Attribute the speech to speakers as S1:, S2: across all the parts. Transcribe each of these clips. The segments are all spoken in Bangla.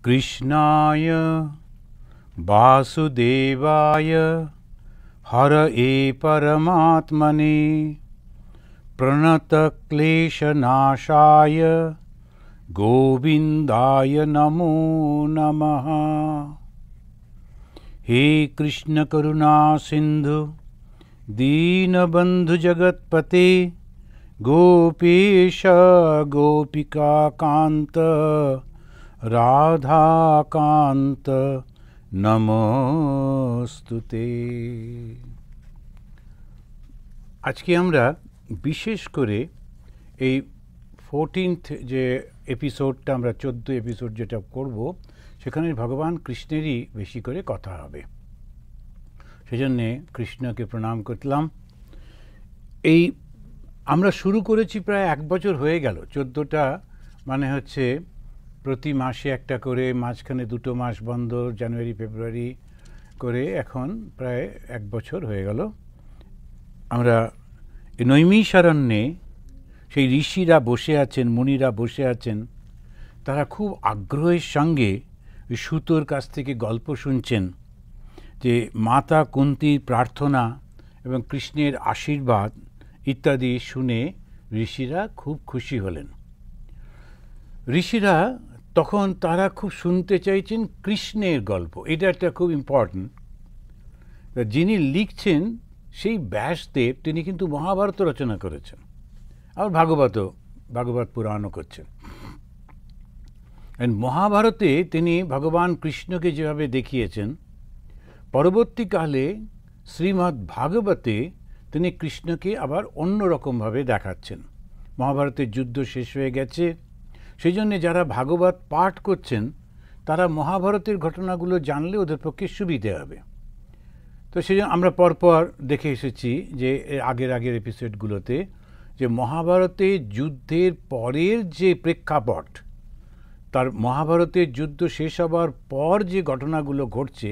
S1: कृष्णाय वासुदेवाय हरये परमात्मने प्रणतक्लेशनाशाय गोविन्दाय नमो नमः। हे कृष्ण करुणा सिंधु दीनबंधु जगत्पते गोपेश गोपिका कांत राधाकांत नमोस्तुते। आज के আমরা বিশেষ করে এই 14th যে এপিসোডটা আমরা 14 এপিসোড যেটা করব সেখানে ভগবান কৃষ্ণেরই বেশি করে কথা হবে। সেজন্য কৃষ্ণকে প্রণাম করলাম। এই আমরা শুরু করেছি প্রায় 1 বছর হয়ে গেল। 14টা মানে হচ্ছে প্রতি মাসে একটা করে, মাঝখানে 2 মাস বন্ধ, জানুয়ারি ফেব্রুয়ারি করে এখন প্রায় 1 বছর হয়ে গেল। আমরা নৈমিষারণ্যে সেই ঋষিরা বসে আছেন, মুনিরা বসে আছেন, তারা খুব আগ্রহের সঙ্গে সুতোর কাছ থেকে গল্প শুনছেন যে মাতা কুন্তির প্রার্থনা এবং কৃষ্ণের আশীর্বাদ ইত্যাদি শুনে ঋষিরা খুব খুশি হলেন। ঋষিরা তখন তারা খুব শুনতে চাইছেন কৃষ্ণের গল্প। এটা একটা খুব ইম্পর্ট্যান্ট। যিনি লিখছেন সেই ব্যাসদেব, তিনি কিন্তু মহাভারত রচনা করেছেন, আর ভাগবত পুরাণও করছেন। মহাভারতে তিনি ভগবান কৃষ্ণকে যেভাবে দেখিয়েছেন, পরবর্তীকালে শ্রীমদ্ ভাগবতে তিনি কৃষ্ণকে আবার অন্যরকমভাবে দেখাচ্ছেন। মহাভারতের যুদ্ধ শেষ হয়ে গেছে, সেই জন্য যারা ভাগবত পাঠ করছেন তারা মহাভারতের ঘটনাগুলো জানলে ওদের পক্ষে সুবিধে হবে। তো সেই জন্য আমরা পরপর দেখে এসেছি যে আগের এপিসোডগুলোতে যে মহাভারতের যুদ্ধের পরের যে প্রেক্ষাপট, তার মহাভারতের যুদ্ধ শেষ হবার পর যে ঘটনাগুলো ঘটছে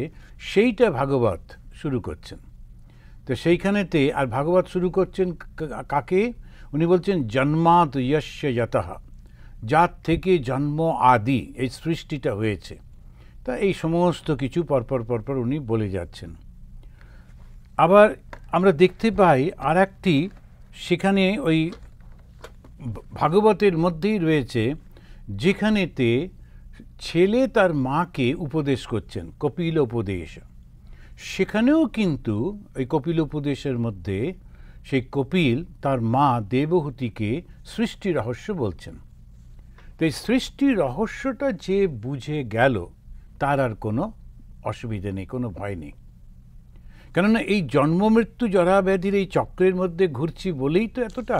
S1: সেইটা ভাগবত শুরু করছেন। তো সেইখানেতে আর ভাগবত শুরু করছেন কাকে? উনি বলছেন জন্মাৎ যস্য যতঃ, যার থেকে জন্ম আদি এই সৃষ্টিটা হয়েছে। তা এই সমস্ত কিছু পরপর উনি বলে যাচ্ছেন। আবার আমরা দেখতে পাই আর একটি, সেখানে ওই ভাগবতের মধ্যেই রয়েছে যেখানেতে ছেলে তার মাকে উপদেশ করছেন, কপিল উপদেশ। সেখানেও কিন্তু ওই কপিল উপদেশের মধ্যে সেই কপিল তার মা দেবহূতিকে সৃষ্টি রহস্য বলছেন। তো এই সৃষ্টি রহস্যটা যে বুঝে গেল তার আর কোনো অসুবিধা নেই, কোনো ভয় নেই। কেননা এই জন্ম মৃত্যু জরাব্যাধির এই চক্রের মধ্যে ঘুরছি বলেই তো এতটা।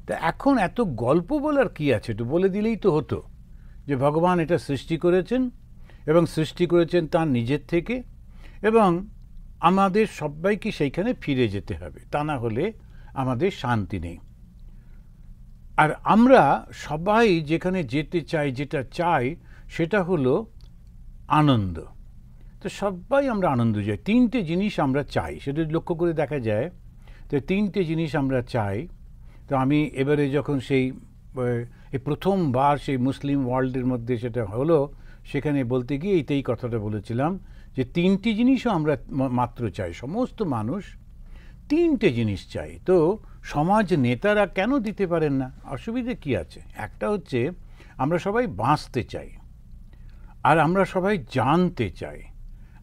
S1: তা এখন এত গল্প বলার কি আছে? একটু বলে দিলেই তো হতো যে ভগবান এটা সৃষ্টি করেছেন এবং সৃষ্টি করেছেন তার নিজের থেকে, এবং আমাদের সবাইকে সেইখানে ফিরে যেতে হবে, তা না হলে আমাদের শান্তি নেই। আর আমরা সবাই যেখানে যেতে চাই, যেটা চাই সেটা হলো আনন্দ। তো সবাই আমরা আনন্দ চাই। 3টে জিনিস আমরা চাই, সেটা লক্ষ্য করে দেখা যায়। তো 3টে জিনিস আমরা চাই। তো আমি এবারে যখন সেই প্রথমবার সেই মুসলিম ওয়ার্ল্ডের মধ্যে সেটা হলো, সেখানে বলতে গিয়ে এইটাই কথাটা বলেছিলাম যে 3টি জিনিসও আমরা মাত্র চাই। সমস্ত মানুষ 3টে জিনিস চাই। তো সমাজ নেতারা কেন দিতে পারেন না? অসুবিধে কি আছে? একটা হচ্ছে আমরা সবাই বাঁচতে চাই, আর আমরা সবাই জানতে চাই,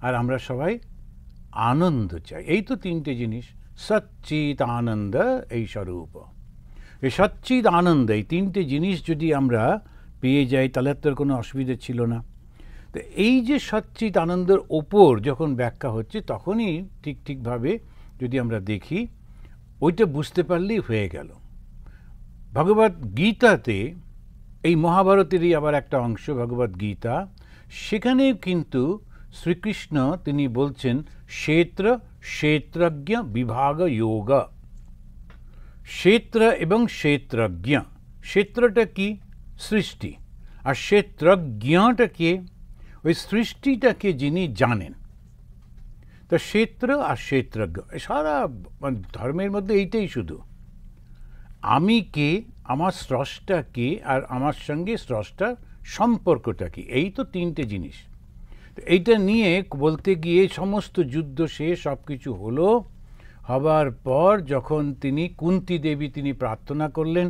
S1: আর আমরা সবাই আনন্দ চাই। এই তো 3টে জিনিস। সচ্চিৎ আনন্দ এই স্বরূপ। এই সচ্চিৎ আনন্দ, এই 3টে জিনিস যদি আমরা পেয়ে যাই তাহলে তো কোনো অসুবিধা ছিল না। তো এই যে সচ্চিৎ আনন্দের ওপর যখন ব্যাখ্যা হচ্ছে তখনই ঠিকভাবে যদি আমরা দেখি, ওইটা বুঝতে পারলেই হয়ে গেল। ভগবদ গীতাতে, এই মহাভারতেরই আবার একটা অংশ ভগবদ গীতা, সেখানে কিন্তু শ্রীকৃষ্ণ তিনি বলছেন ক্ষেত্রজ্ঞ বিভাগ যোগ। ক্ষেত্র এবং ক্ষেত্রজ্ঞ, ক্ষেত্রটা কি? সৃষ্টি। আর ক্ষেত্রজ্ঞটা কে? ওই সৃষ্টিটাকে যিনি জানেন। তো ক্ষেত্র আর ক্ষেত্রজ্ঞ সারা ধর্মের মধ্যে এইটাই শুধু। আমি কে, আমার স্রষ্টা কে, আর আমার সঙ্গে স্রষ্টার সম্পর্কটা কি, এই তো তিনটে জিনিস। এইটা নিয়ে বলতে গিয়ে সমস্ত যুদ্ধ শেষ, সব কিছু হলো। হবার পর যখন কুন্তী দেবী তিনি প্রার্থনা করলেন,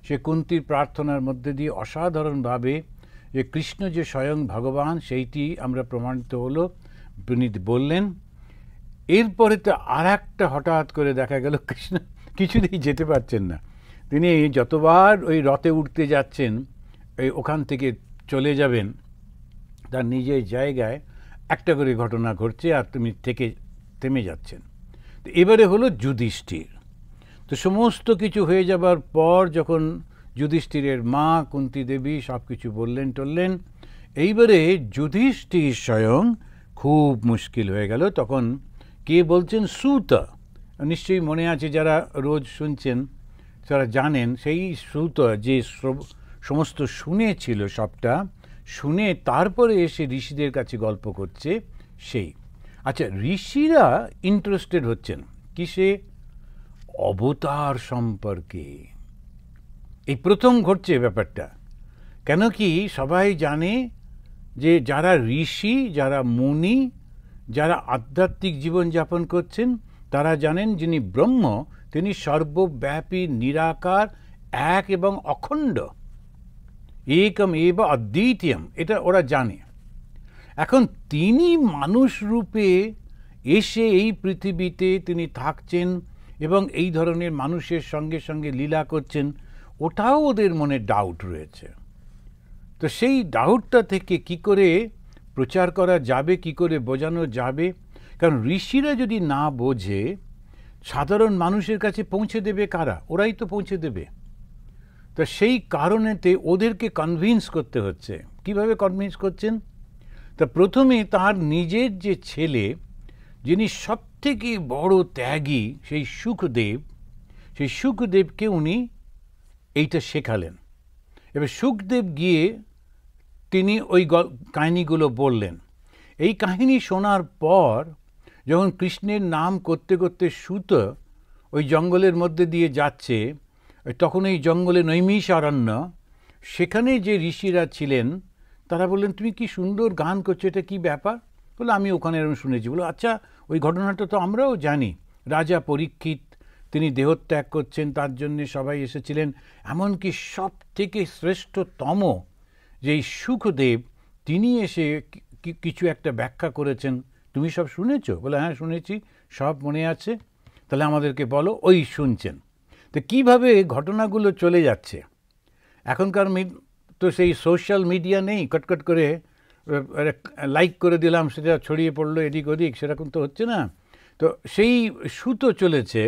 S1: সে কুন্তীর প্রার্থনার মধ্যে দিয়ে অসাধারণভাবে যে কৃষ্ণ যে স্বয়ং ভগবান সেইটি আমরা প্রমাণিত হলো, তিনি বললেন। এরপরে তো আর একটা হঠাৎ করে দেখা গেল কৃষ্ণ কিছুতেই যেতে পারছেন না। তিনি যতবার ওই রথে উঠতে যাচ্ছেন, ওখান থেকে চলে যাবেন তার নিজের জায়গায়, একটা করে ঘটনা ঘটছে আর তুমি থেমে যাচ্ছেন। তো এবারে হলো যুধিষ্ঠির। তো সমস্ত কিছু হয়ে যাবার পর যখন যুধিষ্ঠিরের মা কুন্তী দেবী সব কিছু বললেন টললেন, এইবারে যুধিষ্ঠির স্বয়ং খুব মুশকিল হয়ে গেল। তখন কে বলছেন? সূত। নিশ্চয়ই মনে আছে, যারা রোজ শুনছেন যারা জানেন, সেই সূত যে সমস্ত শুনেছিল, সবটা শুনে তারপরে এসে ঋষিদের কাছে গল্প করছে সেই। আচ্ছা, ঋষিরা ইন্টারেস্টেড হচ্ছেন কিসে? অবতার সম্পর্কে। এই প্রথম ঘটছে ব্যাপারটা। কেন কি সবাই জানে যে যারা ঋষি, যারা মুনি, যারা আধ্যাত্মিক জীবনযাপন করছেন, তারা জানেন যিনি ব্রহ্ম তিনি সর্বব্যাপী, নিরাকার, এক এবং অখণ্ড, একম এব অদ্বিতীয়ম, এটা ওরা জানে। এখন তিনি মানুষ রূপে এসে এই পৃথিবীতে তিনি থাকছেন এবং এই ধরনের মানুষের সঙ্গে সঙ্গে লীলা করছেন, ওটাও ওদের মনে ডাউট রয়েছে। তো সেই ডাউটটা থেকে কি করে প্রচার করা যাবে, কি করে বোঝানো যাবে? কারণ ঋষিরা যদি না বোঝে, সাধারণ মানুষের কাছে পৌঁছে দেবে কারা? ওরাই তো পৌঁছে দেবে। তো সেই কারণেতে ওদেরকে কনভিন্স করতে হচ্ছে। কিভাবে কনভিন্স করছেন? তা প্রথমে তার নিজের যে ছেলে, যিনি সবথেকে বড় ত্যাগী, সেই সুখদেবকে উনি এইটা শেখালেন। এবার সুখদেব গিয়ে তিনি ওই কাহিনীগুলো বললেন। এই কাহিনী শোনার পর যখন কৃষ্ণের নাম করতে করতে সূত ওই জঙ্গলের মধ্যে দিয়ে যাচ্ছে, তখন এই জঙ্গলে নৈমিষারণ্য, সেখানে যে ঋষিরা ছিলেন তারা বললেন, তুমি কি সুন্দর গান করছো, এটা কি ব্যাপার? বলে, আমি ওখানে এরকম শুনেছি। বলো, আচ্ছা, ওই ঘটনাটা তো আমরাও জানি। রাজা পরীক্ষিত তিনি দেহত্যাগ করছেন, তার জন্য সবাই এসেছিলেন। এমনকি সব থেকে শ্রেষ্ঠতম যেই সুখদেব, তিনি এসে কিছু একটা ব্যাখ্যা করেছেন, তুমি সব শুনেছ? বলে, হ্যাঁ শুনেছি, সব মনে আছে। তাহলে আমাদেরকে বলো। ওই শুনছেন। তো কীভাবে ঘটনাগুলো চলে যাচ্ছে। এখনকার তো সেই সোশ্যাল মিডিয়া নেই, কটকট করে লাইক করে দিলাম, সেটা ছড়িয়ে পড়লো এদিক ওদিক, সেরকম তো হচ্ছে না। তো সেই সুত চলেছে।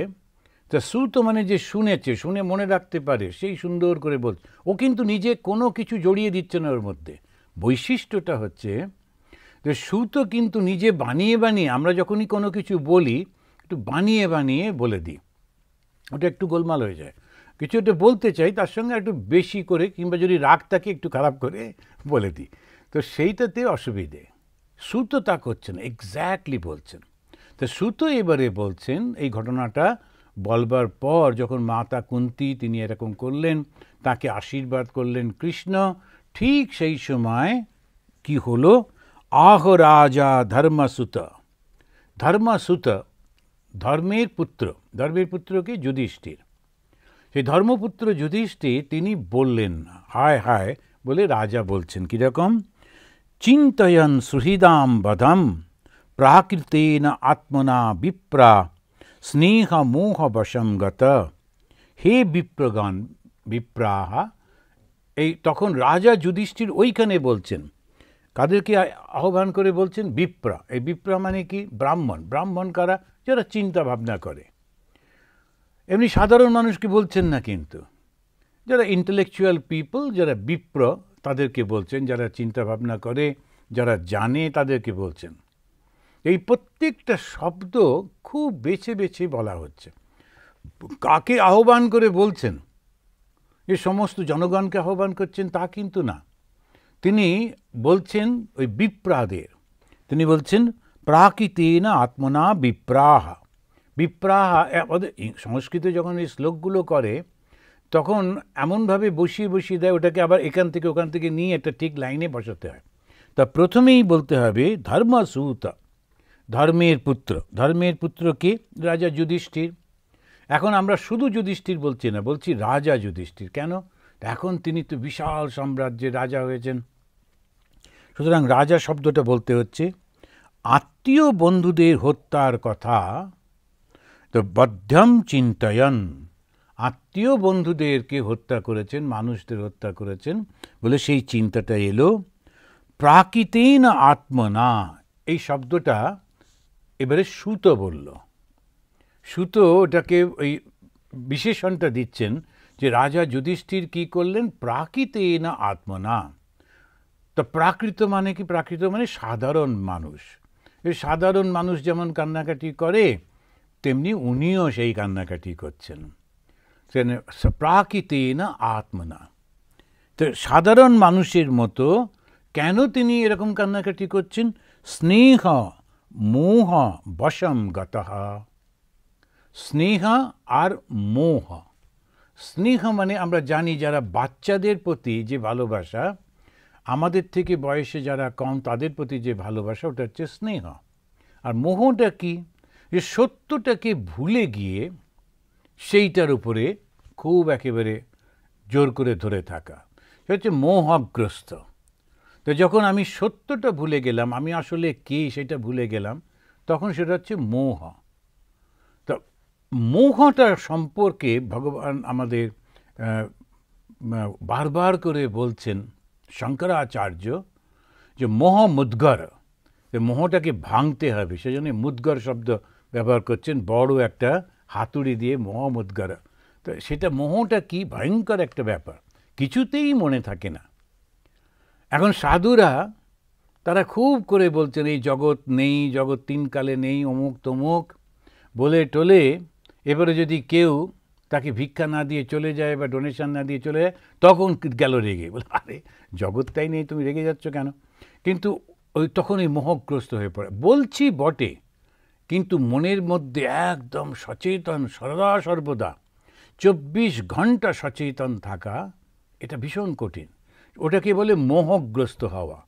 S1: তা সুত মানে যে শুনেছে, শুনে মনে রাখতে পারে, সেই সুন্দর করে বলছে। ও কিন্তু নিজে কোনো কিছু জড়িয়ে দিচ্ছে না ওর মধ্যে। বৈশিষ্ট্যটা হচ্ছে যে সুত কিন্তু নিজে বানিয়ে বানিয়ে, আমরা যখনই কোনো কিছু বলি একটু বানিয়ে বানিয়ে বলে দিই, ওটা একটু গোলমাল হয়ে যায়। কিছু একটা বলতে চাই, তার সঙ্গে একটু বেশি করে, কিংবা যদি রাগ থাকে একটু খারাপ করে বলে দিই। তো সেইটাতে অসুবিধে। সুত তা করছেন, এক্স্যাক্টলি বলছেন। তো সুত এবারে বলছেন এই ঘটনাটা বলবার পর যখন মাতা কুন্তী তিনি এরকম করলেন, তাকে আশীর্বাদ করলেন কৃষ্ণ, ঠিক সেই সময় কি হলো? আহ রাজা ধর্মসুত। ধর্মের পুত্রকে যুধিষ্ঠির, সেই ধর্মপুত্র যুধিষ্ঠির তিনি বললেন, হায় হায় বলে রাজা বলছেন কীরকম? চিন্তয়ন সুহৃদাম বধম প্রাকৃতেন আত্মনা বিপ্রা স্নেহ মোহ বশম গত। হে বিপ্রাহা। এই তখন রাজা যুধিষ্ঠির ওইখানে বলছেন, কাদেরকে আহ্বান করে বলছেন? বিপ্রা। এই বিপ্রা মানে কি? ব্রাহ্মণ। ব্রাহ্মণ কারা? যারা চিন্তা ভাবনা করে। এমনি সাধারণ মানুষকে বলছেন না, কিন্তু যারা ইন্টেলেকচুয়াল পিপল, যারা বিপ্র, তাদেরকে বলছেন। যারা চিন্তা ভাবনা করে, যারা জানে, তাদেরকে বলছেন। এই প্রত্যেকটা শব্দ খুব বেছে বেছে বলা হচ্ছে। কাকে আহ্বান করে বলছেন? এ সমস্ত জনগণকে আহ্বান করছেন তা কিন্তু না। তিনি বলছেন ওই বিপ্রাদের। তিনি বলছেন প্রাকৃতেন আত্মনা বিপ্রাহা। বিপ্রাহা সংস্কৃতে যখন এই শ্লোকগুলো করে, তখন এমনভাবে বসিয়ে বসিয়ে দেয়, ওটাকে আবার এখান থেকে ওখান থেকে নিয়ে একটা ঠিক লাইনে বসাতে হয়। তা প্রথমেই বলতে হবে ধর্মসূত, ধর্মের পুত্র। ধর্মের পুত্র কে? রাজা যুধিষ্ঠির। এখন আমরা শুধু যুধিষ্ঠির বলছি না, বলছি রাজা যুধিষ্ঠির। কেন? এখন তিনি তো বিশাল সাম্রাজ্যের রাজা হয়েছেন, সুতরাং রাজা শব্দটা বলতে হচ্ছে। আত্মীয় বন্ধুদের হত্যার কথা তো বদ্ধম চিন্তয়ন, আত্মীয় বন্ধুদেরকে হত্যা করেছেন, মানুষদের হত্যা করেছেন বলে সেই চিন্তাটা এলো। প্রাকৃতেন আত্মনা, এই শব্দটা এবারে সুত বলল। সুত ওটাকে ওই বিশেষণটা দিচ্ছেন যে রাজা যুধিষ্ঠির কি করলেন? প্রাকৃতেন আত্মনা। তো প্রাকৃত মানে কি? প্রাকৃত মানে সাধারণ মানুষ। এই সাধারণ মানুষ যেমন কান্নাকাটি করে, তেমনি উনিও সেই কান্নাকাটি করছেন। প্রাকৃতেন আত্মনা, তো সাধারণ মানুষের মতো কেন তিনি এরকম কান্নাকাটি করছেন? স্নেহ মোহ বশম গতঃ। স্নেহ আর মোহ। স্নেহ মানে আমরা জানি যারা বাচ্চাদের প্রতি যে ভালোবাসা, আমাদের থেকে বয়সে যারা কম তাদের প্রতি যে ভালোবাসা, ওটা হচ্ছে স্নেহ। আর মোহটা কি? যে সত্যটাকে ভুলে গিয়ে সেইটার উপরে খুব একেবারে জোর করে ধরে থাকা, সেটা হচ্ছে মোহগ্রস্ত। তো যখন আমি সত্যটা ভুলে গেলাম, আমি আসলে কে সেটা ভুলে গেলাম, তখন সেটা হচ্ছে মোহ। তো মোহটার সম্পর্কে ভগবান আমাদের বারবার করে বলছেন শঙ্করাচার্য যে মোহ মুদ্গর, মোহটাকে ভাঙতে হবে। সেজন্য মুদ্গর শব্দ ব্যবহার করছেন, বড় একটা হাতুড়ি দিয়ে মোহ মুদ্গর। তো সেটা মোহটা কি ভয়ঙ্কর একটা ব্যাপার, কিছুতেই মনে থাকে না। এখন সাধুরা তারা খুব করে বলছেন এই জগৎ নেই, জগৎ তিন কালে নেই, অমুক তমুক বলে টলে এবারে যদি কেউ তাকে ভিক্ষা না দিয়ে চলে যায় বা ডোনেশন না দিয়ে চলে যায়, তখন গেল রেগে, বলে আরে জগৎটাই নেই, তুমি রেগে যাচ্ছ কেন? কিন্তু ওই তখন এই মোহগ্রস্ত হয়ে পড়ে। বলছি বটে, কিন্তু মনের মধ্যে একদম সচেতন, সদা সর্বদা 24 ঘন্টা সচেতন থাকা, এটা ভীষণ কঠিন। ওটাকে বলে মোহগ্রস্ত হওয়া।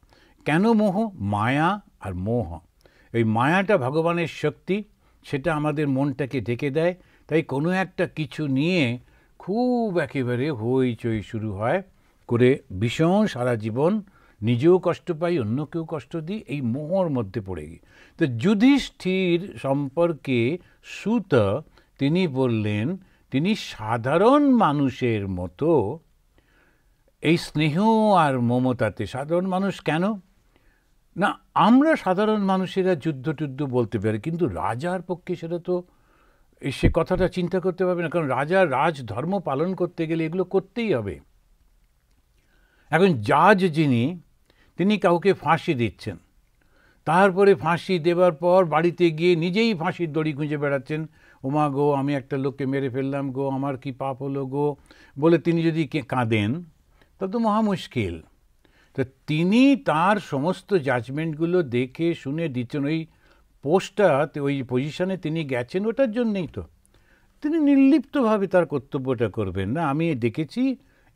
S1: কেন মোহ? মায়া আর মোহ। এই মায়াটা ভগবানের শক্তি, সেটা আমাদের মনটাকে ঢেকে দেয়। তাই কোনো একটা কিছু নিয়ে খুব একেবারে হইচই শুরু হয় করে, ভীষণ সারা জীবন নিজেও কষ্ট পাই, অন্যকেও কষ্ট দিই, এই মোহর মধ্যে পড়ে গিয়ে। তো যুধিষ্ঠির সম্পর্কে সুত তিনি বললেন তিনি সাধারণ মানুষের মতো এই স্নেহ আর মমতাতে। সাধারণ মানুষ কেন না? আমরা সাধারণ মানুষেরা যুদ্ধ টুদ্ধ বলতে পারি, কিন্তু রাজার পক্ষে সেটা তো সে কথাটা চিন্তা করতে পারবে না, কারণ রাজার রাজধর্ম পালন করতে গেলে এগুলো করতেই হবে। এখন জাজ যিনি, তিনি কাউকে ফাঁসি দিচ্ছেন, তারপরে ফাঁসি দেবার পর বাড়িতে গিয়ে নিজেই ফাঁসির দড়ি খুঁজে বেড়াচ্ছেন। ওমা গো, আমি একটা লোককে মেরে ফেললাম গো, আমার কি পাপ হলো গো বলে তিনি যদি কাঁদেন, তা তো মহা মুশকিল। তো তিনি তার সমস্ত জাজমেন্টগুলো দেখে শুনে দিচ্ছেন। ওই পোস্টটা, ওই পজিশনে তিনি গেছেন ওটার জন্যেই তো। তিনি নির্লিপ্তভাবে তার কর্তব্যটা করবেন না, আমি দেখেছি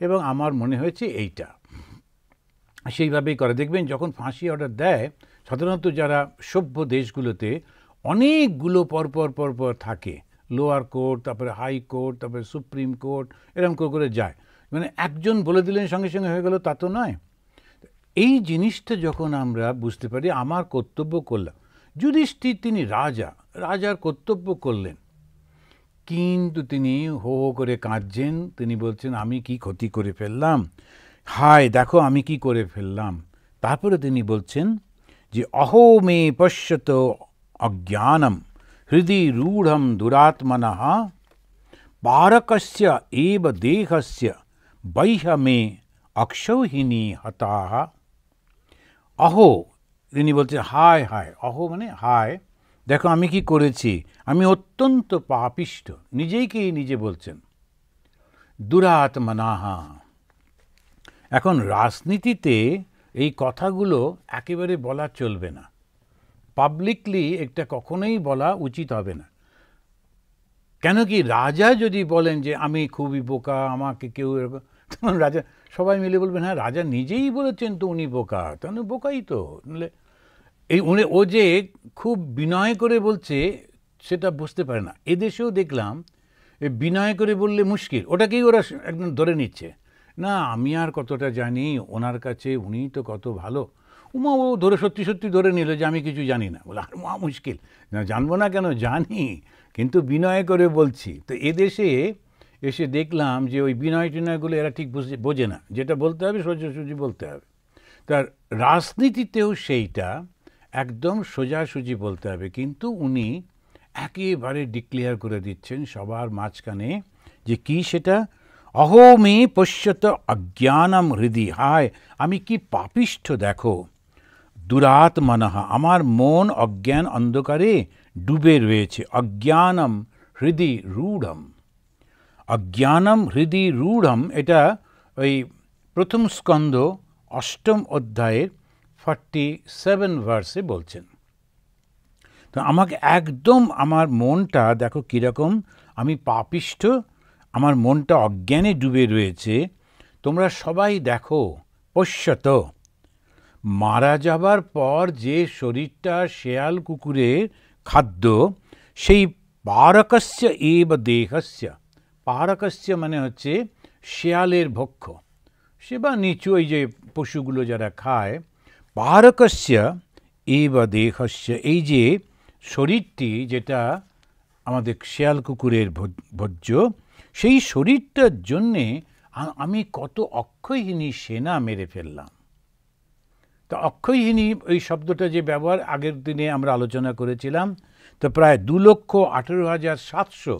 S1: এবং আমার মনে হয়েছে এইটা, সেইভাবেই করে। দেখবেন যখন ফাঁসি অর্ডার দেয়, সাধারণত যারা সভ্য দেশগুলোতে অনেকগুলো পরপর থাকে, লোয়ার কোর্ট, তারপরে হাই কোর্ট, তারপরে সুপ্রিম কোর্ট, এরকম করে যায়। মানে একজন বলে দিলেন সঙ্গে সঙ্গে হয়ে গেল, তা তো নয়। এই জিনিসটা যখন আমরা বুঝতে পারি, আমার কর্তব্য করলাম। যুধিষ্ঠির তিনি রাজা, রাজার কর্তব্য করলেন, কিন্তু তিনি হো হো করে কাঁদছেন। তিনি বলছেন আমি কি ক্ষতি করে ফেললাম, হায় দেখো আমি কি করে ফেললাম। তারপরে তিনি বলছেন যে অহো মে পশ্যত অজ্ঞানম হৃদি রূঢ়ম দুরাত্মনঃ পারকস্য এব দেহস্য বৈহ মে অক্ষৌহিনী হতাহ। অহো, তিনি বলছেন হায় হায়, অহো মানে হায়, দেখো আমি কি করেছি, আমি অত্যন্ত পাপিষ্ঠ, নিজেকেই নিজে বলছেন। দুরাত্মনাহা। এখন রাজনীতিতে এই কথাগুলো একেবারে বলা চলবে না, পাবলিকলি এটা কখনোই বলা উচিত হবে না। কেন কি রাজা যদি বলেন যে আমি খুবই বোকা, আমাকে কেউ এরকম, তখন রাজা সবাই মিলে বলবেন হ্যাঁ রাজা নিজেই বলেছেন তো উনি বোকা, তাহলে বোকাই তো। নাহলে এই উনি ও যে খুব বিনয় করে বলছে সেটা বুঝতে পারে না। এদেশেও দেখলাম বিনয় করে বললে মুশকিল, ওটাকেই ওরা একদম ধরে নিচ্ছে, না আমি আর কতটা জানি ওনার কাছে, উনিই তো কত ভালো। উমা ও ধরে সত্যি সত্যি ধরে নিল যে আমি কিছু জানি না, বলে আর মহা মুশকিল, না জানবো না কেন, জানি, কিন্তু বিনয় করে বলছি। তো এদেশে এসে দেখলাম যে ওই বিনয় টিনয়গুলো এরা ঠিক বোঝে না, যেটা বলতে হবে সোজাসুজি বলতে হবে। তার রাজনীতিতেও সেইটা একদম সোজাসুজি বলতে হবে, কিন্তু উনি একেবারে ডিক্লেয়ার করে দিচ্ছেন সবার মাঝখানে যে কি সেটা, অহো মে পশ্যত অজ্ঞানম হৃদি, হায় আমি কি পাপিষ্ঠ দেখো, দুরাত্মনঃ আমার মন অজ্ঞান অন্ধকারে ডুবে রয়েছে, অজ্ঞানম হৃদি রূঢ়ম, অজ্ঞানম হৃদি রূঢ়ম, এটা ওই প্রথম স্কন্ধ 8ম অধ্যায়ের 47 ভার্সে বলছেন। তো আমাকে একদম আমার মনটা দেখো কীরকম, আমি পাপিষ্ঠ, আমার মনটা অজ্ঞানে ডুবে রয়েছে। তোমরা সবাই দেখো, পশ্যত, মারা যাবার পর যে শরীরটা শেয়াল কুকুরের খাদ্য, সেই পারকস্য এব দেহস্য, পারকস্য মানে হচ্ছে শেয়ালের ভক্ষ, সে বা নিচু এই যে পশুগুলো যারা খায়, পারকস্য এব দেহস্য, এই যে শরীরটি যেটা আমাদের শেয়াল কুকুরের ভোজ্য, সেই শরীরটার জন্যে আমি কত অক্ষয়হীনী সেনা মেরে ফেললাম। তো অক্ষয়হীনী এই শব্দটা যে ব্যবহার আগের দিনে আমরা আলোচনা করেছিলাম, তো প্রায় 2,18,700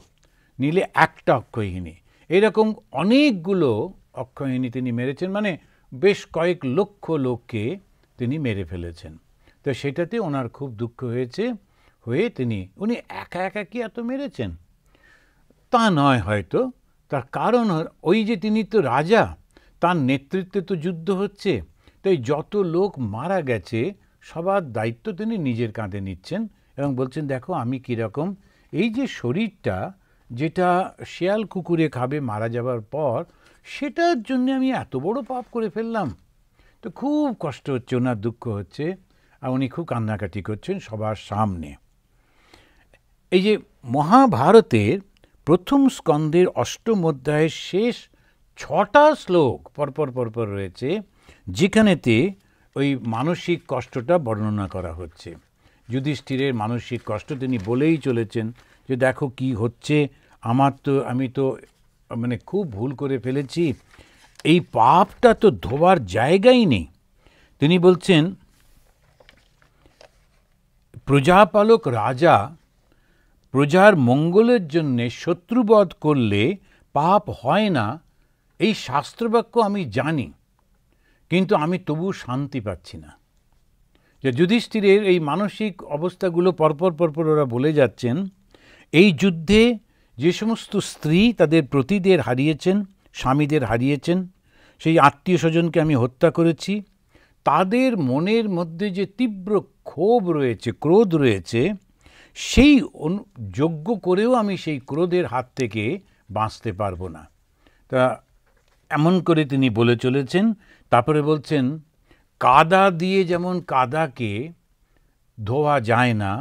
S1: নিলে একটা অক্ষয়হীনী, এরকম অনেকগুলো অক্ষয়হীনী তিনি মেরেছেন, মানে বেশ কয়েক লক্ষ লোককে তিনি মেরে ফেলেছেন। তো সেটাতে ওনার খুব দুঃখ হয়েছে, হয়ে উনি একা একা কি এত মেরেছেন তা নয় হয়তো, তার কারণ ওই যে তিনি তো রাজা, তার নেতৃত্বে তো যুদ্ধ হচ্ছে, তাই যত লোক মারা গেছে সবার দায়িত্ব তিনি নিজের কাঁধে নিচ্ছেন এবং বলছেন দেখো আমি কীরকম, এই যে শরীরটা যেটা শেয়াল কুকুরে খাবে মারা যাবার পর, সেটার জন্য আমি এত বড় পাপ করে ফেললাম। তো খুব কষ্ট হচ্ছে, ওনার দুঃখ হচ্ছে, আর উনি খুব কান্নাকাটি করছেন সবার সামনে। এই যে মহাভারতের প্রথম স্কন্ধের 8ম অধ্যায়ের শেষ 6টা শ্লোক পরপর রয়েছে, যেখানেতে ওই মানসিক কষ্টটা বর্ণনা করা হচ্ছে। যুধিষ্ঠিরের মানসিক কষ্ট তিনি বলেই চলেছেন যে দেখো কি হচ্ছে, আমি তো মানে খুব ভুল করে ফেলেছি, এই পাপটা তো ধোবার জায়গাই নেই। তিনি বলছেন প্রজাপালক রাজা প্রজার মঙ্গলের জন্যে শত্রুবধ করলে পাপ হয় না, এই শাস্ত্রবাক্য আমি জানি, কিন্তু আমি তবু শান্তি পাচ্ছি না। যে যুধিষ্ঠিরের এই মানসিক অবস্থাগুলো পরপর ওরা বলে যাচ্ছেন। এই যুদ্ধে যে সমস্ত স্ত্রী তাদের পতিদের হারিয়েছেন, স্বামীদের হারিয়েছেন, সেই আত্মীয় স্বজনকে আমি হত্যা করেছি, তাদের মনের মধ্যে যে তীব্র ক্ষোভ রয়েছে, ক্রোধ রয়েছে, সেই যজ্ঞ করেও আমি সেই ক্রোধের হাত থেকে বাঁচতে পারবো না। তা এমন করে তিনি বলে চলেছেন। তারপরে বলছেন কাদা দিয়ে যেমন কাদাকে ধোয়া যায় না,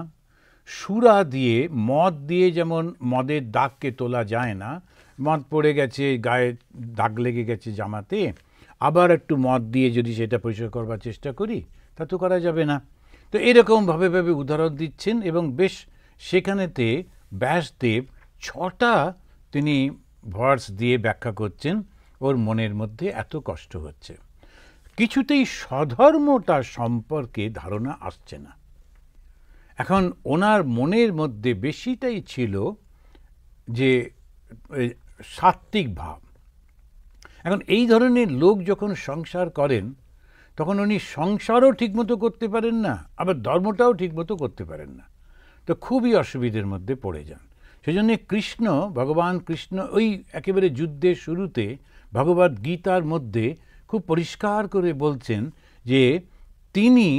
S1: সুরা দিয়ে মদ দিয়ে যেমন মদের দাগকে তোলা যায় না, মদ পড়ে গেছে গায়ে দাগ লেগে গেছে জামাতে, আবার একটু মদ দিয়ে যদি সেটা পরিষ্কার করবার চেষ্টা করি তা তো করা যাবে না। তো এরকমভাবে উদাহরণ দিচ্ছেন এবং বেশ সেখানেতে ব্যাসদেব 6টা তিনি ভার্স দিয়ে ব্যাখ্যা করছেন ওর মনের মধ্যে এত কষ্ট হচ্ছে, কিছুতেই স্বধর্মটা সম্পর্কে ধারণা আসছে না। এখন ওনার মনের মধ্যে বেশিটাই ছিল যে সাত্ত্বিক ভাব। এখন এই ধরনের লোক যখন সংসার করেন তখন উনি সংসারও ঠিকমতো করতে পারেন না, আবার ধর্মটাও ঠিকমতো করতে পারেন না, তো খুবই অসুবিধার মধ্যে পড়ে যান। সেজন্য ভগবান কৃষ্ণ ওই একেবারে যুদ্ধের শুরুতে ভগবদ্ গীতার মধ্যে খুব পরিষ্কার করে বলছেন যে তিনি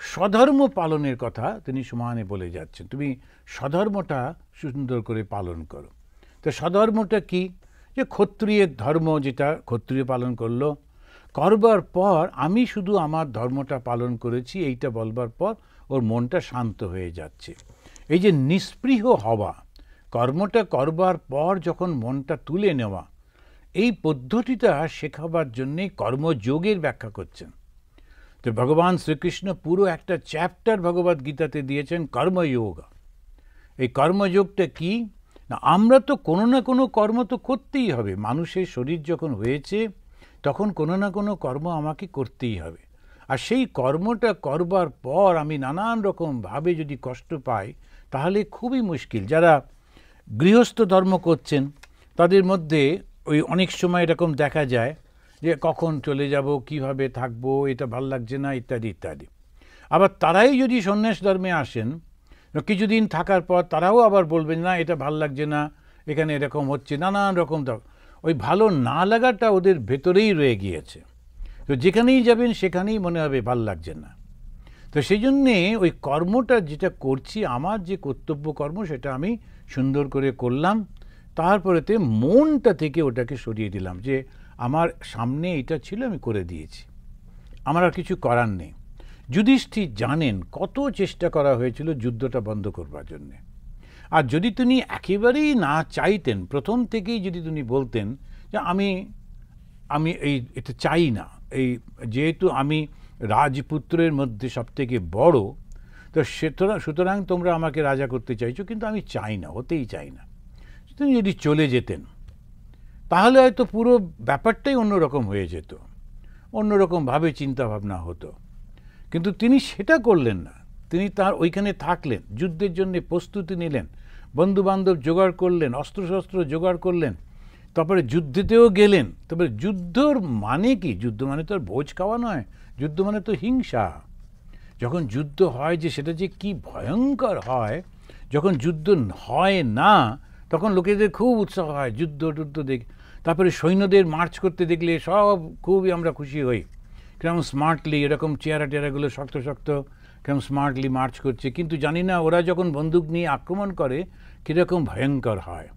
S1: স্বধর্ম পালনের কথা তিনি সমানে বলে যাচ্ছেন। তুমি স্বধর্মটা সুন্দর করে পালন করো। তো স্বধর্মটা কি? যে ক্ষত্রিয়ের ধর্ম, যেটা ক্ষত্রিয় পালন করলো, করবার পর আমি শুধু আমার ধর্মটা পালন করেছি এইটা বলবার পর ওর মনটা শান্ত হয়ে যাচ্ছে। এই যে নিস্পৃহ হওয়া, কর্মটা করবার পর যখন মনটা তুলে নেওয়া, এই পদ্ধতিটা শেখাবার জন্যে কর্মযোগের ব্যাখ্যা করছেন। তো ভগবান শ্রীকৃষ্ণ পুরো একটা চ্যাপ্টার ভগবদ গীতাতে দিয়েছেন কর্মযোগ। এই কর্মযোগটা কি না, আমরা তো কোনো না কোনো কর্ম তো করতেই হবে। মানুষের শরীর যখন হয়েছে তখন কোনো না কোনো কর্ম আমাকে করতেই হবে। আর সেই কর্মটা করবার পর আমি নানান রকমভাবে যদি কষ্ট পাই তাহলে খুবই মুশকিল। যারা গৃহস্থ ধর্ম করছেন তাদের মধ্যে ওই অনেক সময় এরকম দেখা যায় যে কখন চলে যাব, কিভাবে থাকবো, এটা ভাল লাগছে না, ইত্যাদি ইত্যাদি। আবার তারাই যদি সন্ন্যাস ধর্মে আসেন, কিছুদিন থাকার পর তারাও আবার বলবেন না এটা ভাল লাগছে না, এখানে এরকম হচ্ছে, নানান রকম। ওই ভালো না লাগাটা ওদের ভেতরেই রয়ে গিয়েছে। তো যেখানেই যাবেন সেখানেই মনে হবে ভাল লাগছে না। তো সেই জন্যে ওই কর্মটা যেটা করছি, আমার যে কর্তব্য কর্ম, সেটা আমি সুন্দর করে করলাম। তারপরেতে মনটা থেকে ওটাকে সরিয়ে দিলাম যে আমার সামনে এটা ছিল, আমি করে দিয়েছি, আমার আর কিছু করার নেই। যুধিষ্ঠির জানেন কত চেষ্টা করা হয়েছিল যুদ্ধটা বন্ধ করবার জন্যে। আর যদি তিনি একেবারেই না চাইতেন, প্রথম থেকেই যদি তিনি বলতেন যে আমি এটা চাই না, এই যেহেতু আমি রাজপুত্রের মধ্যে সবথেকে বড়, তো সুতরাং তোমরা আমাকে রাজা করতে চাইছো, কিন্তু আমি চাই না, হতেই চাই না, তিনি যদি চলে যেতেন তাহলে হয়তো পুরো ব্যাপারটাই অন্যরকম হয়ে যেত, অন্যরকমভাবে চিন্তাভাবনা হতো। কিন্তু তিনি সেটা করলেন না। তিনি তার ওইখানে থাকলেন, যুদ্ধের জন্য প্রস্তুতি নিলেন, বন্ধুবান্ধব জোগাড় করলেন, অস্ত্রশস্ত্র জোগাড় করলেন, তারপরে যুদ্ধেতেও গেলেন। তবে যুদ্ধর মানে কি? যুদ্ধ মানে তো আর ভোজ খাওয়া নয়, যুদ্ধ মানে তো হিংসা। যখন যুদ্ধ হয় যে সেটা যে কি ভয়ঙ্কর হয়, যখন যুদ্ধ হয় না তখন লোকেদের খুব উৎসাহ হয় যুদ্ধ টুদ্ধ দেখে। তারপরে সৈন্যদের মার্চ করতে দেখলে সব খুবই আমরা খুশি হই, কেমন স্মার্টলি, এরকম চেহারা টেরাগুলো শক্ত শক্ত, কেমন স্মার্টলি মার্চ করছে। কিন্তু জানি না ওরা যখন বন্দুক নিয়ে আক্রমণ করে কীরকম ভয়ঙ্কর হয়।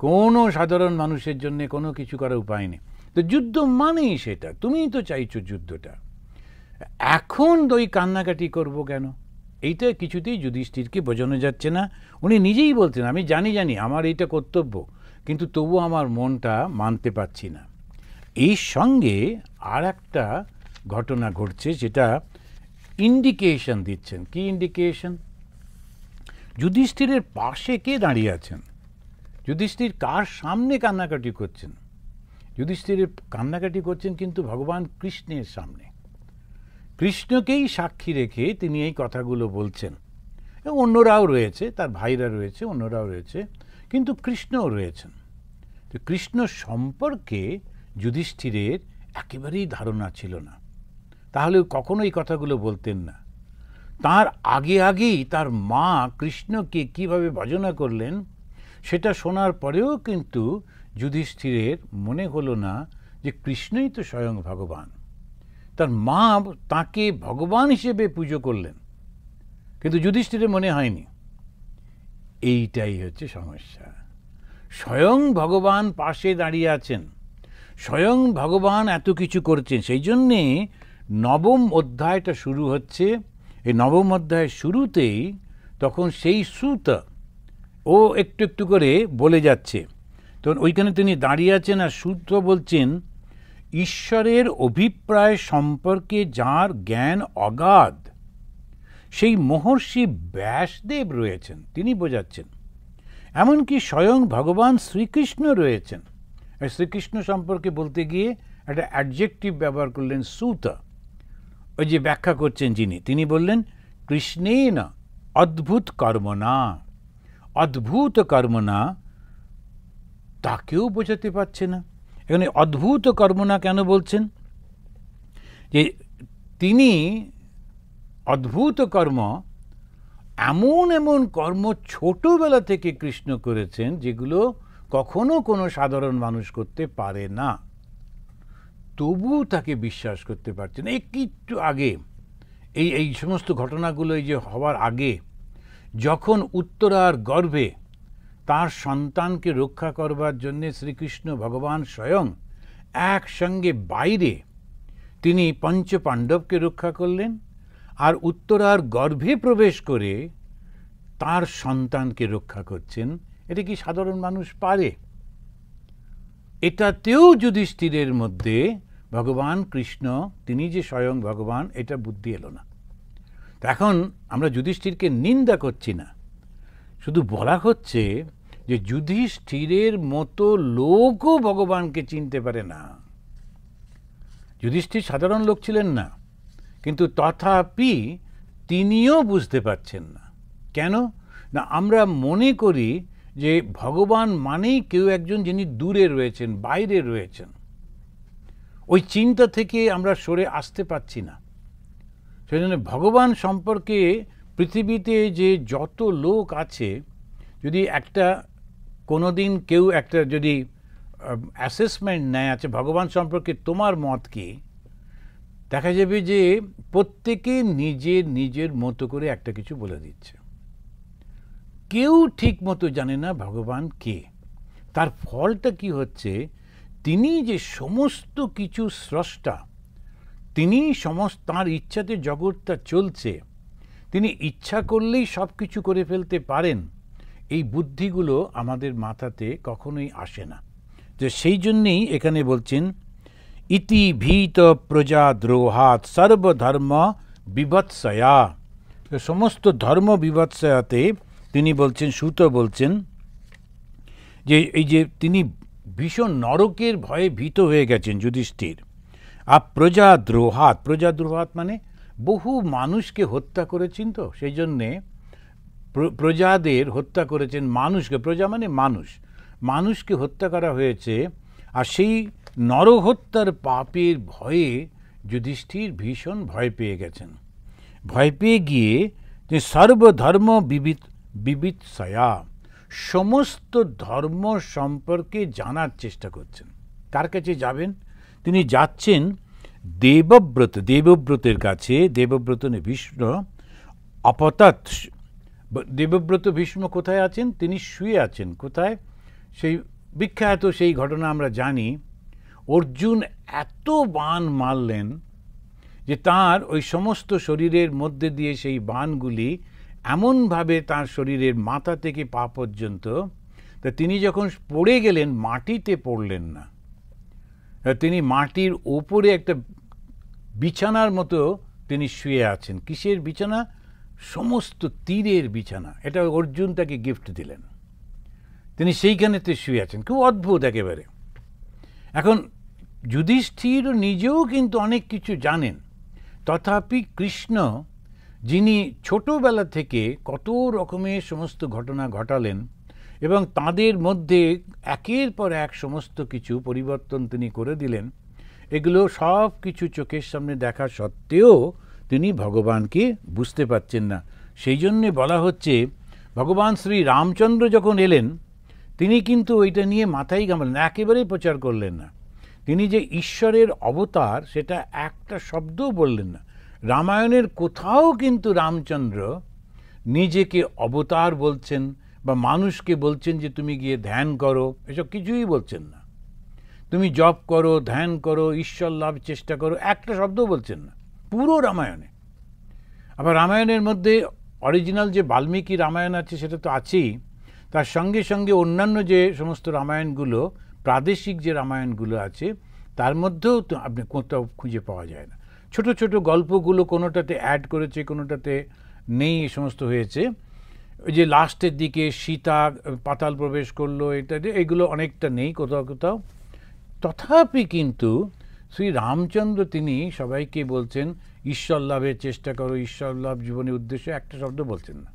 S1: কোনো সাধারণ মানুষের জন্য কোনো কিছু করার উপায় নেই। তো যুদ্ধ মানেই সেটা, তুমিই তো চাইছো যুদ্ধটা। এখন ওই কান্নাকাটি করব কেন? এইটা কিছুতেই যুধিষ্ঠিরকে বোঝানো যাচ্ছে না। উনি নিজেই বলছেন আমি জানি আমার এইটা কর্তব্য, কিন্তু তবু আমার মনটা মানতে পারছি না। এই সঙ্গে আর একটা ঘটনা ঘটছে যেটা ইন্ডিকেশন দিচ্ছেন। কি ইন্ডিকেশন? যুধিষ্ঠিরের পাশে কে দাঁড়িয়ে আছেন? যুধিষ্ঠির কার সামনে কান্নাকাটি করছেন? যুধিষ্ঠিরের কান্নাকাটি করছেন কিন্তু ভগবান কৃষ্ণের সামনে। কৃষ্ণকেই সাক্ষী রেখে তিনি এই কথাগুলো বলছেন। অন্যরাও রয়েছে, তার ভাইরা রয়েছে, অন্যরাও রয়েছে, কিন্তু কৃষ্ণও রয়েছেন। তো কৃষ্ণ সম্পর্কে যুধিষ্ঠিরের একেবারেই ধারণা ছিল না, তাহলে কখনো এই কথাগুলো বলতেন না। তার আগেই তার মা কৃষ্ণকে কিভাবে ভজনা করলেন সেটা শোনার পরেও কিন্তু যুধিষ্ঠিরের মনে হলো না যে কৃষ্ণই তো স্বয়ং ভগবান। তার মা তাকে ভগবান হিসেবে পুজো করলেন, কিন্তু যুধিষ্ঠিরের মনে হয়নি। এইটাই হচ্ছে সমস্যা। স্বয়ং ভগবান পাশে দাঁড়িয়ে আছেন, স্বয়ং ভগবান এত কিছু করছেন। সেই জন্যে নবম অধ্যায়টা শুরু হচ্ছে। এই নবম অধ্যায়ের শুরুতেই তখন সেই সুত ও একটু একটু করে বলে যাচ্ছে। তখন ওইখানে তিনি দাঁড়িয়ে আছেন আর সুত বলছেন, ঈশ্বরের অভিপ্রায় সম্পর্কে যার জ্ঞান অগাধ সেই মহর্ষি ব্যাসদেব রয়েছেন, তিনি বোঝাচ্ছেন। এমনকি স্বয়ং ভগবান শ্রীকৃষ্ণ রয়েছেন। শ্রীকৃষ্ণ সম্পর্কে বলতে গিয়ে একটা অ্যাডজেক্টিভ ব্যবহার করলেন সুত। ওই যে ব্যাখ্যা করছেন যিনি, তিনি বললেন কৃষ্ণেন অদ্ভুত কর্মণা। অদ্ভুত কর্মণা তাকেও বোঝাতে পারছে না। এখানে অদ্ভুত কর্মণা কেন বলছেন? যে তিনি অদ্ভুত কর্ম, এমন কর্ম ছোটবেলা থেকে কৃষ্ণ করেছেন যেগুলো কখনো কোনো সাধারণ মানুষ করতে পারে না, তবু তাকে বিশ্বাস করতে পারছেন। একটু আগে এই সমস্ত ঘটনাগুলো এই যে হওয়ার আগে যখন উত্তরার গর্ভে তার সন্তানকে রক্ষা করবার জন্য শ্রীকৃষ্ণ ভগবান স্বয়ং একসঙ্গে বাইরে তিনি পঞ্চপাণ্ডবকে রক্ষা করলেন, আর উত্তরার গর্ভে প্রবেশ করে তার সন্তানকে রক্ষা করছেন, এটা কি সাধারণ মানুষ পারে? এটাতেও যুধিষ্ঠিরের মধ্যে ভগবান কৃষ্ণ তিনি যে স্বয়ং ভগবান এটা বুদ্ধি এলো না। এখন আমরা যুধিষ্ঠিরকে নিন্দা করছি না, শুধু বলা হচ্ছে যে যুধিষ্ঠিরের মতো লোকও ভগবানকে চিনতে পারে না। যুধিষ্ঠির সাধারণ লোক ছিলেন না, কিন্তু তথাপি তিনিও বুঝতে পারছেন না। কেন না? আমরা মনে করি যে ভগবান মানেই কেউ একজন যিনি দূরে রয়েছেন, বাইরে রয়েছেন। ওই চিন্তা থেকে আমরা সরে আসতে পারছি না। সেই জন্য ভগবান সম্পর্কে পৃথিবীতে যে যত লোক আছে, যদি একটা কোনোদিন কেউ একটা যদি অ্যাসেসমেন্ট নেয় আছে ভগবান সম্পর্কে তোমার মত কি, দেখা যাবে যে প্রত্যেকে নিজের নিজের মতো করে একটা কিছু বলে দিচ্ছে। কেউ ঠিক মতো জানে না ভগবান কে। তার ফলটা কি হচ্ছে? তিনি যে সমস্ত কিছু স্রষ্টা, তিনি সমস্ত তাঁর ইচ্ছাতে জগৎটা চলছে, তিনি ইচ্ছা করলেই সব কিছু করে ফেলতে পারেন, এই বুদ্ধিগুলো আমাদের মাথাতে কখনোই আসে না। যে সেই জন্যেই এখানে বলছেন ইতি ভীত প্রজা দ্রোহাত সর্বধর্ম বিভৎসয়া। সমস্ত ধর্ম বিভৎসয়াতে তিনি বলছেন, সুত বলছেন যে এই যে তিনি ভীষণ নরকের ভয়ে ভীত হয়ে গেছেন যুধিষ্ঠির। আর প্রজা দ্রোহাত, প্রজা দ্রোহাত মানে বহু মানুষকে হত্যা করেছেন, তো সেই জন্যে প্রজাদের হত্যা করেছেন, মানুষকে, প্রজা মানে মানুষ, মানুষকে হত্যা করা হয়েছে। আর সেই নরহত্যার পাপের ভয়ে যুধিষ্ঠির ভীষণ ভয় পেয়ে গেছেন। ভয় পেয়ে গিয়ে যে সর্বধর্ম বিবিৎসয়া, সমস্ত ধর্ম সম্পর্কে জানার চেষ্টা করছেন। কার কাছে যাবেন? তিনি যাচ্ছেন দেবব্রত, দেবব্রতের কাছে। দেবব্রত ভীষ্ম অপতৎ। দেবব্রত ভীষ্ম কোথায় আছেন? তিনি শুয়ে আছেন। কোথায়? সেই বিখ্যাত সেই ঘটনা আমরা জানি, অর্জুন এত বাণ মারলেন যে তার ওই সমস্ত শরীরের মধ্যে দিয়ে সেই বাণগুলি এমনভাবে তার শরীরের মাথা থেকে পা পর্যন্ত, তা তিনি যখন পড়ে গেলেন মাটিতে পড়লেন না, তিনি মাটির ওপরে একটা বিছানার মতো তিনি শুয়ে আছেন। কিসের বিছানা? সমস্ত তীরের বিছানা। এটা অর্জুন তাকে গিফট দিলেন, তিনি সেইখানেতে শুয়ে আছেন। খুব অদ্ভুত একেবারে। এখন যুধিষ্ঠির নিজেও কিন্তু অনেক কিছু জানেন, তথাপি কৃষ্ণ যিনি ছোটবেলা থেকে কত রকমের সমস্ত ঘটনা ঘটালেন এবং তাদের মধ্যে একের পর এক সমস্ত কিছু পরিবর্তন তিনি করে দিলেন, এগুলো সব কিছু চোখের সামনে দেখা সত্ত্বেও তিনি ভগবানকে বুঝতে পারছেন না। সেই জন্যে বলা হচ্ছে ভগবান শ্রী রামচন্দ্র যখন এলেন, তিনি কিন্তু ওইটা নিয়ে মাথায় ঘামালেন, একেবারেই প্রচার করলেন না। তিনি যে ঈশ্বরের অবতার সেটা একটা শব্দও বললেন না। রামায়ণের কোথাও কিন্তু রামচন্দ্র নিজেকে অবতার বলছেন বা মানুষকে বলছেন যে তুমি গিয়ে ধ্যান করো, এসব কিছুই বলছেন না। তুমি জপ করো, ধ্যান করো, ঈশ্বর লাভ চেষ্টা করো, একটা শব্দও বলছেন না পুরো রামায়ণে। আবার রামায়ণের মধ্যে অরিজিনাল যে বাল্মীকি রামায়ণ আছে সেটা তো আছেই, তার সঙ্গে সঙ্গে অন্যান্য যে সমস্ত রামায়ণগুলো, প্রাদেশিক যে রামায়ণগুলো আছে, তার মধ্যেও তো আপনি কোথাও খুঁজে পাওয়া যায় না। ছোট ছোট গল্পগুলো কোনোটাতে অ্যাড করেছে, কোনোটাতে নেই, এই সমস্ত হয়েছে। ওই যে লাস্টের দিকে সীতা পাতাল প্রবেশ করলো, এটা এগুলো অনেকটা নেই কোথাও কোথাও। তথাপি কিন্তু শ্রী রামচন্দ্র তিনি সবাইকে বলছেন ঈশ্বর লাভের চেষ্টা করো, ঈশ্বর লাভ জীবনের উদ্দেশ্য, একটা শব্দ বলছেন না।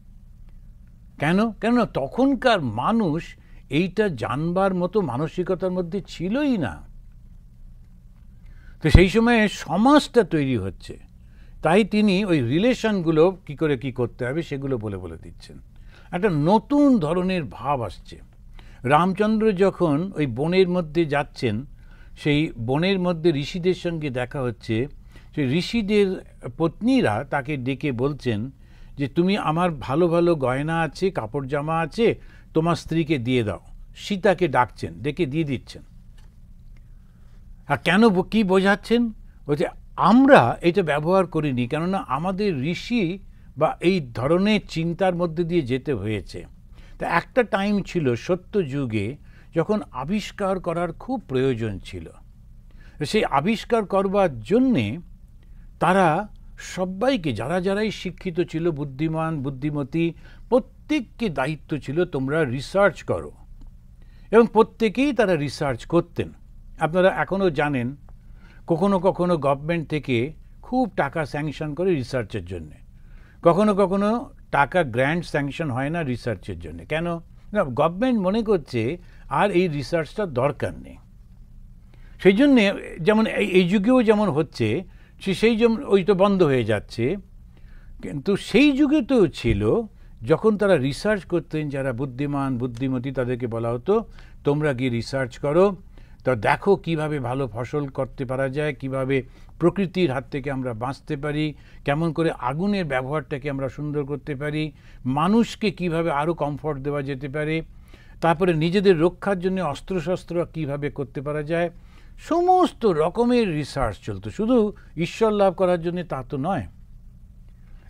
S1: কেন? কেননা তখনকার মানুষ এইটা জানবার মতো মানসিকতার মধ্যে ছিলই না। তো সেই সময়ে সমাজটা তৈরি হচ্ছে, তাই তিনি ওই রিলেশনগুলো কী করে কী করতে হবে সেগুলো বলে বলে দিচ্ছেন। একটা নতুন ধরনের ভাব আসছে। রামচন্দ্র যখন ওই বনের মধ্যে যাচ্ছেন, সেই বনের মধ্যে ঋষিদের সঙ্গে দেখা হচ্ছে, সেই ঋষিদের পত্নীরা তাকে ডেকে বলছেন যে তুমি আমার ভালো ভালো গয়না আছে, কাপড় জামা আছে, তোমার স্ত্রীকে দিয়ে দাও। সীতাকে ডাকছেন, ডেকে দিয়ে দিচ্ছেন। আর কেন, কি বোঝাচ্ছেন? বলছে আমরা এটা ব্যবহার করিনি, কেননা আমাদের ঋষি বা এই ধরনের চিন্তার মধ্যে দিয়ে যেতে হয়েছে। তা একটা টাইম ছিল সত্য যুগে যখন আবিষ্কার করার খুব প্রয়োজন ছিল। সেই আবিষ্কার করবার জন্যে তারা সবাইকে, যারাই শিক্ষিত ছিল, বুদ্ধিমান বুদ্ধিমতী, প্রত্যেককে দায়িত্ব ছিল তোমরা রিসার্চ করো, এবং প্রত্যেকেই তারা রিসার্চ করতেন। আপনারা এখনও জানেন কখনো কখনো গভর্নমেন্ট থেকে খুব টাকা স্যাংশন করে রিসার্চের জন্যে, কখনো কখনো টাকা গ্র্যান্ট স্যাংশন হয় না রিসার্চের জন্য। কেন না, গভর্নমেন্ট মনে করছে আর এই রিসার্চটার দরকার নেই। সেই জন্যে যেমন এই যুগেও যেমন হচ্ছে, সেই যেমন ওই তো বন্ধ হয়ে যাচ্ছে। কিন্তু সেই যুগে তো ছিল যখন তারা রিসার্চ করতেন, যারা বুদ্ধিমান বুদ্ধিমতী তাদেরকে বলা হতো তোমরা গিয়ে রিসার্চ করো, তা দেখো কিভাবে ভালো ফসল করতে পারা যায়, কিভাবে প্রকৃতির হাত থেকে আমরা বাঁচতে পারি, কেমন করে আগুনের ব্যবহারটাকে আমরা সুন্দর করতে পারি, মানুষকে কিভাবে আরও কমফর্ট দেওয়া যেতে পারে, তারপরে নিজেদের রক্ষার জন্য অস্ত্রশস্ত্র কিভাবে করতে পারা যায়। সমস্ত রকমের রিসার্চ চলতো, শুধু ঈশ্বর লাভ করার জন্য তা তো নয়।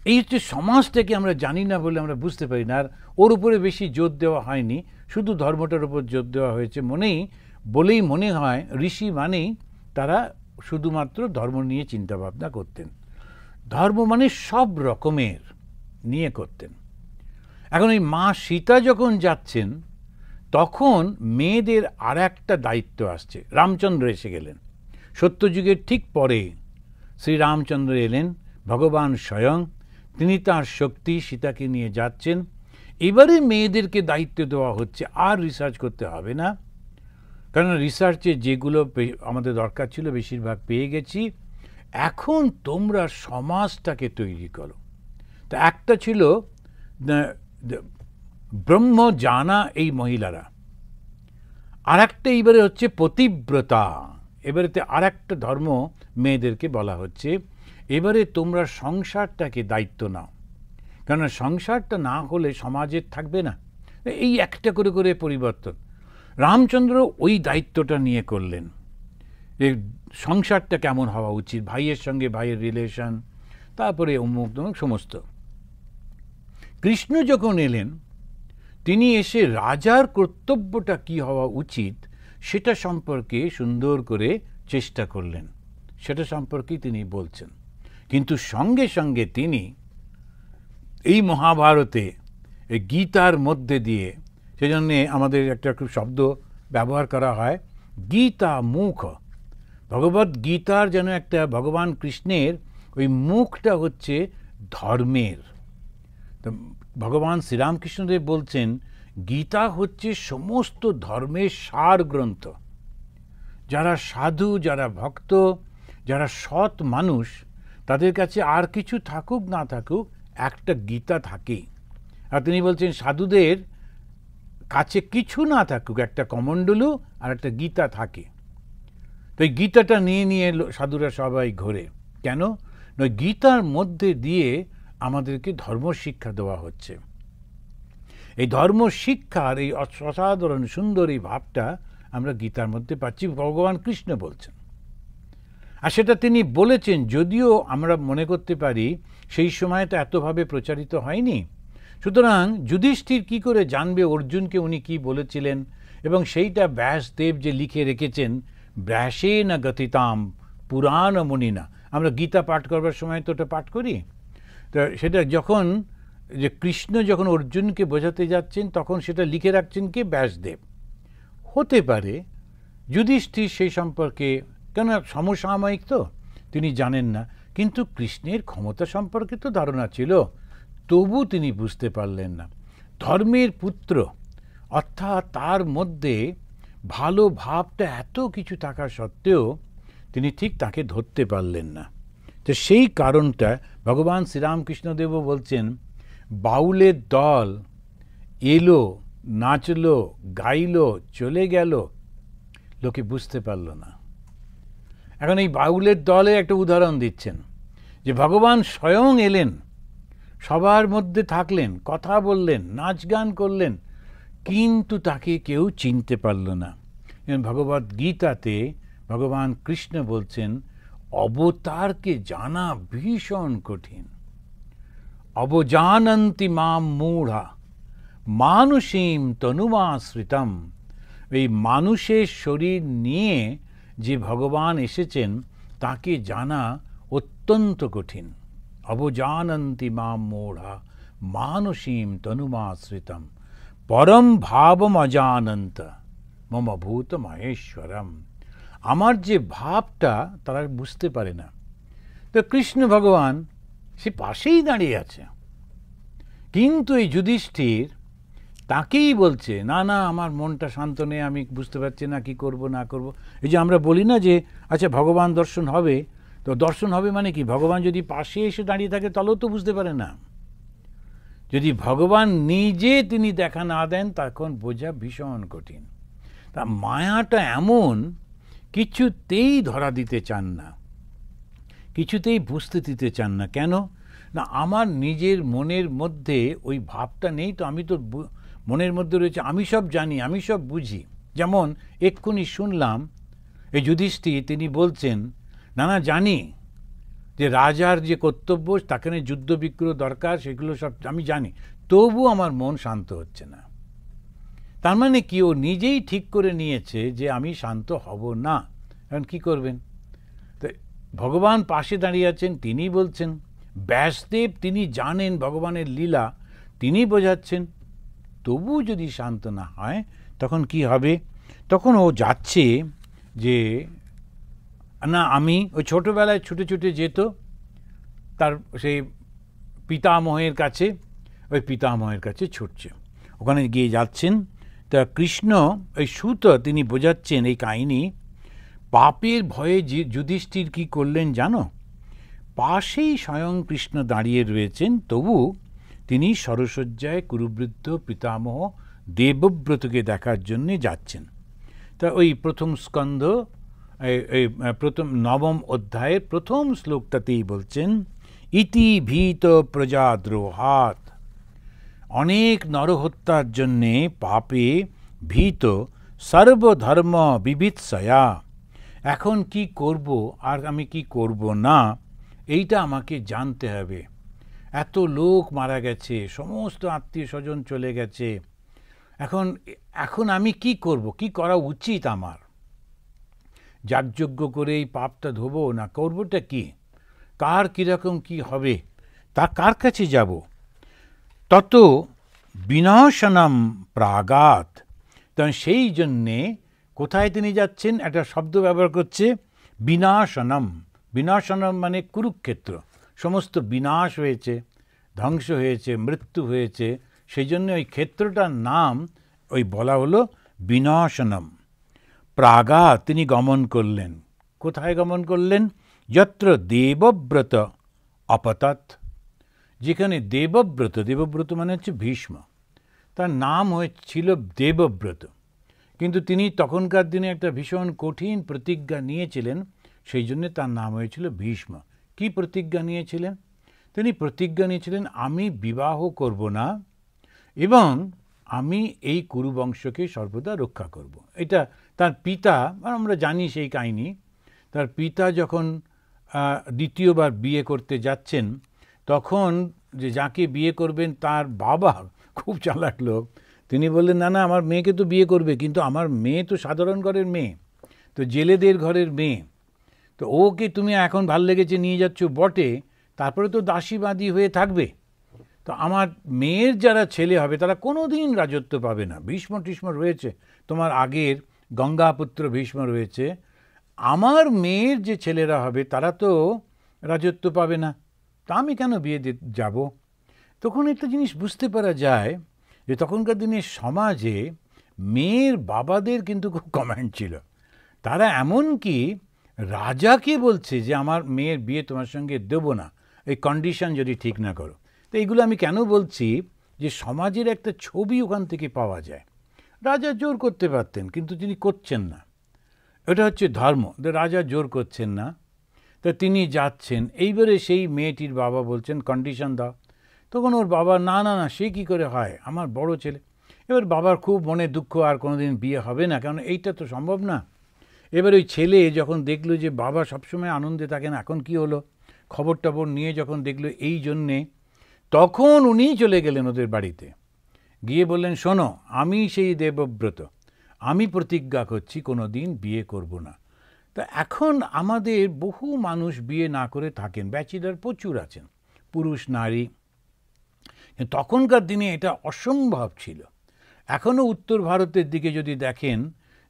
S1: এই হচ্ছে সমাজটাকে আমরা জানি না বলে আমরা বুঝতে পারি না, আর ওর উপরে বেশি জোর দেওয়া হয়নি, শুধু ধর্মটার উপর জোর দেওয়া হয়েছে বলেই মনে হয় ঋষি মানেই তারা শুধুমাত্র ধর্ম নিয়ে চিন্তাভাবনা করতেন। ধর্ম মানে সব রকমের নিয়ে করতেন। এখন এই মা সীতা যখন যাচ্ছেন তখন মেয়েদের আর একটা দায়িত্ব আসছে। রামচন্দ্র এসে গেলেন, সত্যযুগের ঠিক পরে শ্রীরামচন্দ্র এলেন, ভগবান স্বয়ং, তিনি তাঁর শক্তি সীতাকে নিয়ে যাচ্ছেন। এবারে মেয়েদেরকে দায়িত্ব দেওয়া হচ্ছে, আর রিসার্চ করতে হবে না, কারণ রিসার্চে যেগুলো আমাদের দরকার ছিল বেশিরভাগ পেয়ে গেছি, এখন তোমরা সমাজটাকে তৈরি করো। তা একটা ছিল ব্রহ্ম জানা এই মহিলারা, আর একটা এবারে হচ্ছে পতিব্রতা। এবারেতে আর একটা ধর্ম মেয়েদেরকে বলা হচ্ছে, এবারে তোমরা সংসারটাকে দায়িত্ব নাও, কারণ সংসারটা না হলে সমাজের থাকবে না। এই একটা করে করে পরিবর্তন রামচন্দ্র ওই দায়িত্বটা নিয়ে করলেন। সংসারটা কেমন হওয়া উচিত, ভাইয়ের সঙ্গে ভাইয়ের রিলেশন, তারপরে অমুক তমুক সমস্ত। কৃষ্ণ যখন এলেন, তিনি এসে রাজার কর্তব্যটা কি হওয়া উচিত সেটা সম্পর্কে সুন্দর করে চেষ্টা করলেন, সেটা সম্পর্কেই তিনি বলছেন। কিন্তু সঙ্গে সঙ্গে তিনি এই মহাভারতে এই গীতার মধ্যে দিয়ে, সেজন্যে আমাদের একটা খুব শব্দ ব্যবহার করা হয় গীতা মুখ। ভগবদ গীতার যেন একটা ভগবান কৃষ্ণের ওই মুখটা হচ্ছে ধর্মের। তো ভগবান শ্রীরামকৃষ্ণদেব বলছেন গীতা হচ্ছে সমস্ত ধর্মের সার গ্রন্থ। যারা সাধু, যারা ভক্ত, যারা সৎ মানুষ, তাদের কাছে আর কিছু থাকুক না থাকুক একটা গীতা থাকেই। আর তিনি বলছেন সাধুদের কাছে কিছু না থাকুক একটা কমণ্ডলু আর একটা গীতা থাকে। তো এই গীতাটা নিয়ে নিয়ে সাধুরা সবাই ঘোরে। কেন? গীতার মধ্যে দিয়ে আমাদেরকে ধর্ম শিক্ষা দেওয়া হচ্ছে। এই ধর্ম শিক্ষার এই অসাধারণ সুন্দর এই ভাবটা আমরা গীতার মধ্যে পাচ্ছি, ভগবান কৃষ্ণ বলছেন। আর সেটা তিনি বলেছেন, যদিও আমরা মনে করতে পারি সেই সময়টা এতভাবে প্রচারিত হয়নি। সুতরাং যুধিষ্ঠির কি করে জানবে অর্জুনকে উনি কি বলেছিলেন, এবং সেইটা ব্যাসদেব যে লিখে রেখেছেন, ব্যাসে না গতিতাম পুরাণ মুনিনা। আমরা গীতা পাঠ করবার সময় তো ওটা পাঠ করি। তো সেটা যখন যে কৃষ্ণ যখন অর্জুনকে বোঝাতে যাচ্ছেন তখন সেটা লিখে রাখছেন কি ব্যাসদেব। হতে পারে যুধিষ্ঠির সেই সম্পর্কে, কেন সমসাময়িক তো তিনি জানেন না, কিন্তু কৃষ্ণের ক্ষমতা সম্পর্কে তো ধারণা ছিল, তবু তিনি বুঝতে পারলেন না। ধর্মের পুত্র, অর্থাৎ তার মধ্যে ভালো ভাবটা এত কিছু থাকা সত্ত্বেও তিনি ঠিক তাকে ধরতে পারলেন না। তো সেই কারণটা ভগবান শ্রীরামকৃষ্ণদেবও বলছেন, বাউলের দল এলো, নাচলো, গাইলো, চলে গেল, লোকে বুঝতে পারল না। এখন এই বাউলের দলে একটা উদাহরণ দিচ্ছেন যে ভগবান স্বয়ং এলেন, সবার মধ্যে থাকলেন, কথা বললেন, নাচ গান করলেন, কিন্তু তাকে কেউ চিনতে পারল না। ভগবদ গীতাতে ভগবান কৃষ্ণ বলছেন অবতারকে জানা ভীষণ কঠিন। অবজানন্তি মাম মূঢ়া মানুষীম তনুমাশ্রিতম। এই মানুষের শরীর নিয়ে যে ভগবান এসেছেন তাকে জানা অত্যন্ত কঠিন। অবজানন্তি মাম মূঢ়া মানুষীম তনুমাশ্রিতম পরম ভাবম অজানন্ত মম ভূত মহেশ্বরম। আমার যে ভাবটা তারা বুঝতে পারে না। তো কৃষ্ণ ভগবান সে পাশেই দাঁড়িয়ে আছে, কিন্তু এই যুধিষ্ঠির তাকেই বলছে না না আমার মনটা শান্ত নেই, আমি বুঝতে পারছি না কি করব না করব। এই যে আমরা বলি না যে আচ্ছা ভগবান দর্শন হবে, তো দর্শন হবে মানে কি? ভগবান যদি পাশে এসে দাঁড়িয়ে থাকে তাহলেও তো বুঝতে পারে না। যদি ভগবান নিজে তিনি দেখা না দেন তখন বোঝা ভীষণ কঠিন। তা মায়াটা এমন, কিছুতেই ধরা দিতে চান না, কিছুতেই বুঝতে দিতে চান না। কেন না? আমার নিজের মনের মধ্যে ওই ভাবটা নেই তো। আমি তো মনের মধ্যে রয়েছে আমি সব জানি, আমি সব বুঝি। যেমন এক্ষুনি শুনলাম এই যুধিষ্ঠির তিনি বলছেন না না জানি যে রাজার যে কর্তব্য তাকে যুদ্ধ বিগ্রহ দরকার, সেগুলো সব আমি জানি, তবু আমার মন শান্ত হচ্ছে না। তার মানে কি? ও নিজেই ঠিক করে নিয়েছে যে আমি শান্ত হব না। এখন কি করবেন? তো ভগবান পাশে দাঁড়িয়ে আছেন, তিনি বলছেন। ব্যাসদেব তিনি জানেন ভগবানের লীলা, তিনি বোঝাচ্ছেন, তবু যদি শান্ত না হয় তখন কি হবে? তখন ও যাচ্ছে যে না আমি ওই ছোটোবেলায় ছুটে ছুটে যেত তার সেই পিতামহের কাছে, ওই পিতামহের কাছে ছুটছে, ওখানে গিয়ে যাচ্ছেন। তা কৃষ্ণ ওই সুত তিনি বোঝাচ্ছেন এই কাহিনী। পাপের ভয়ে যুধিষ্ঠির কি করলেন জানো? পাশেই স্বয়ং কৃষ্ণ দাঁড়িয়ে রয়েছেন, তবু তিনি সরসজ্জায় কুরুবৃদ্ধ পিতামহ দেবব্রতকে দেখার জন্যে যাচ্ছেন। তা ওই প্রথম স্কন্ধ এই প্রথম নবম অধ্যায়ের প্রথম শ্লোকটাতেই বলছেন ইতি ভীত প্রজাদ্রোহাত। অনেক নরহত্যার জন্যে পাপে ভীত সর্বধর্ম বিবিৎসয়া। এখন কি করব আর আমি কি করব না এইটা আমাকে জানতে হবে। এত লোক মারা গেছে, সমস্ত আত্মীয় স্বজন চলে গেছে, এখন আমি কি করব, কি করা উচিত আমার? যাগযজ্ঞ করে এই পাপটা ধোবো না করবোটা কি? কার কীরকম কি হবে, তা কার কাছে যাব? তত বিনাশনম প্রাগাত। তখন সেই জন্যে কোথায় তিনি যাচ্ছেন? একটা শব্দ ব্যবহার করছে বিনাশনম। বিনাশনম মানে কুরুক্ষেত্র। সমস্ত বিনাশ হয়েছে, ধ্বংস হয়েছে, মৃত্যু হয়েছে, সেই জন্য ওই ক্ষেত্রটার নাম ওই বলা হলো বিনাশনম। প্রাগাত তিনি গমন করলেন। কোথায় গমন করলেন? যত্র দেবব্রত অপতত। যেখানে দেবব্রত, দেবব্রত মানে হচ্ছে ভীষ্ম, তার নাম হয়েছিল দেবব্রত, কিন্তু তিনি তখনকার দিনে একটা ভীষণ কঠিন প্রতিজ্ঞা নিয়েছিলেন, সেই জন্য তার নাম হয়েছিল ভীষ্ম। কি প্রতিজ্ঞা নিয়েছিলেন? তিনি প্রতিজ্ঞা নিয়েছিলেন আমি বিবাহ করব না এবং আমি এই কুরুবংশকে সর্বদা রক্ষা করব। এটা তার পিতা, আমরা জানি সেই কাহিনী। তার পিতা যখন দ্বিতীয়বার বিয়ে করতে যাচ্ছেন, তখন যে যাকে বিয়ে করবেন তার বাবা খুব চালাক লোক, তিনি বললেন না না আমার মেয়েকে তো বিয়ে করবে, কিন্তু আমার মেয়ে তো সাধারণ ঘরের মেয়ে, তো জেলেদের ঘরের মেয়ে, তো ওকে তুমি এখন ভাল লেগেছে নিয়ে যাচ্ছ বটে, তারপরে তো দাসীবাদী হয়ে থাকবে, তো আমার মেয়ের যারা ছেলে হবে তারা কোনো দিন রাজত্ব পাবে না। ভীষ্ম টিষ্ম রয়েছে, তোমার আগের গঙ্গাপুত্র ভীষ্ম রয়েছে, আমার মেয়ের যে ছেলেরা হবে তারা তো রাজত্ব পাবে না, তা আমি কেন বিয়ে যাব? তখন একটা জিনিস বুঝতে পারা যায় যে তখনকার দিনে সমাজে মেয়ের বাবাদের কিন্তু খুব কমান্ড ছিল। তারা এমনকি রাজাকে বলছে যে আমার মেয়ের বিয়ে তোমার সঙ্গে দেবো না, এই কন্ডিশন যদি ঠিক না করো। তো এইগুলো আমি কেন বলছি, যে সমাজের একটা ছবি ওখান থেকে পাওয়া যায়। রাজা জোর করতে পারতেন, কিন্তু তিনি করছেন না। এটা হচ্ছে ধর্ম। রাজা জোর করছেন না, তা তিনি যাচ্ছেন। এইবারে সেই মেয়েটির বাবা বলছেন কন্ডিশন দাও। তখন ওর বাবা না না না, সে কী করে হয়, আমার বড় ছেলে। এবার বাবার খুব মনে দুঃখ, আর কোনোদিন বিয়ে হবে না, কারণ এইটা তো সম্ভব না। এবার ওই ছেলে যখন দেখলো যে বাবা সবসময় আনন্দে থাকেন, এখন কি হলো, খবর টবর নিয়ে যখন দেখলো এই জন্যে, তখন উনিই চলে গেলেন ওদের বাড়িতে, গিয়ে বললেন শোনো, আমি সেই দেবব্রত, আমি প্রতিজ্ঞা করছি কোনো দিন বিয়ে করব না। তা এখন আমাদের বহু মানুষ বিয়ে না করে থাকেন, ব্যাচেলার প্রচুর আছেন, পুরুষ নারী। তখনকার দিনে এটা অসম্ভব ছিল। এখনও উত্তর ভারতের দিকে যদি দেখেন,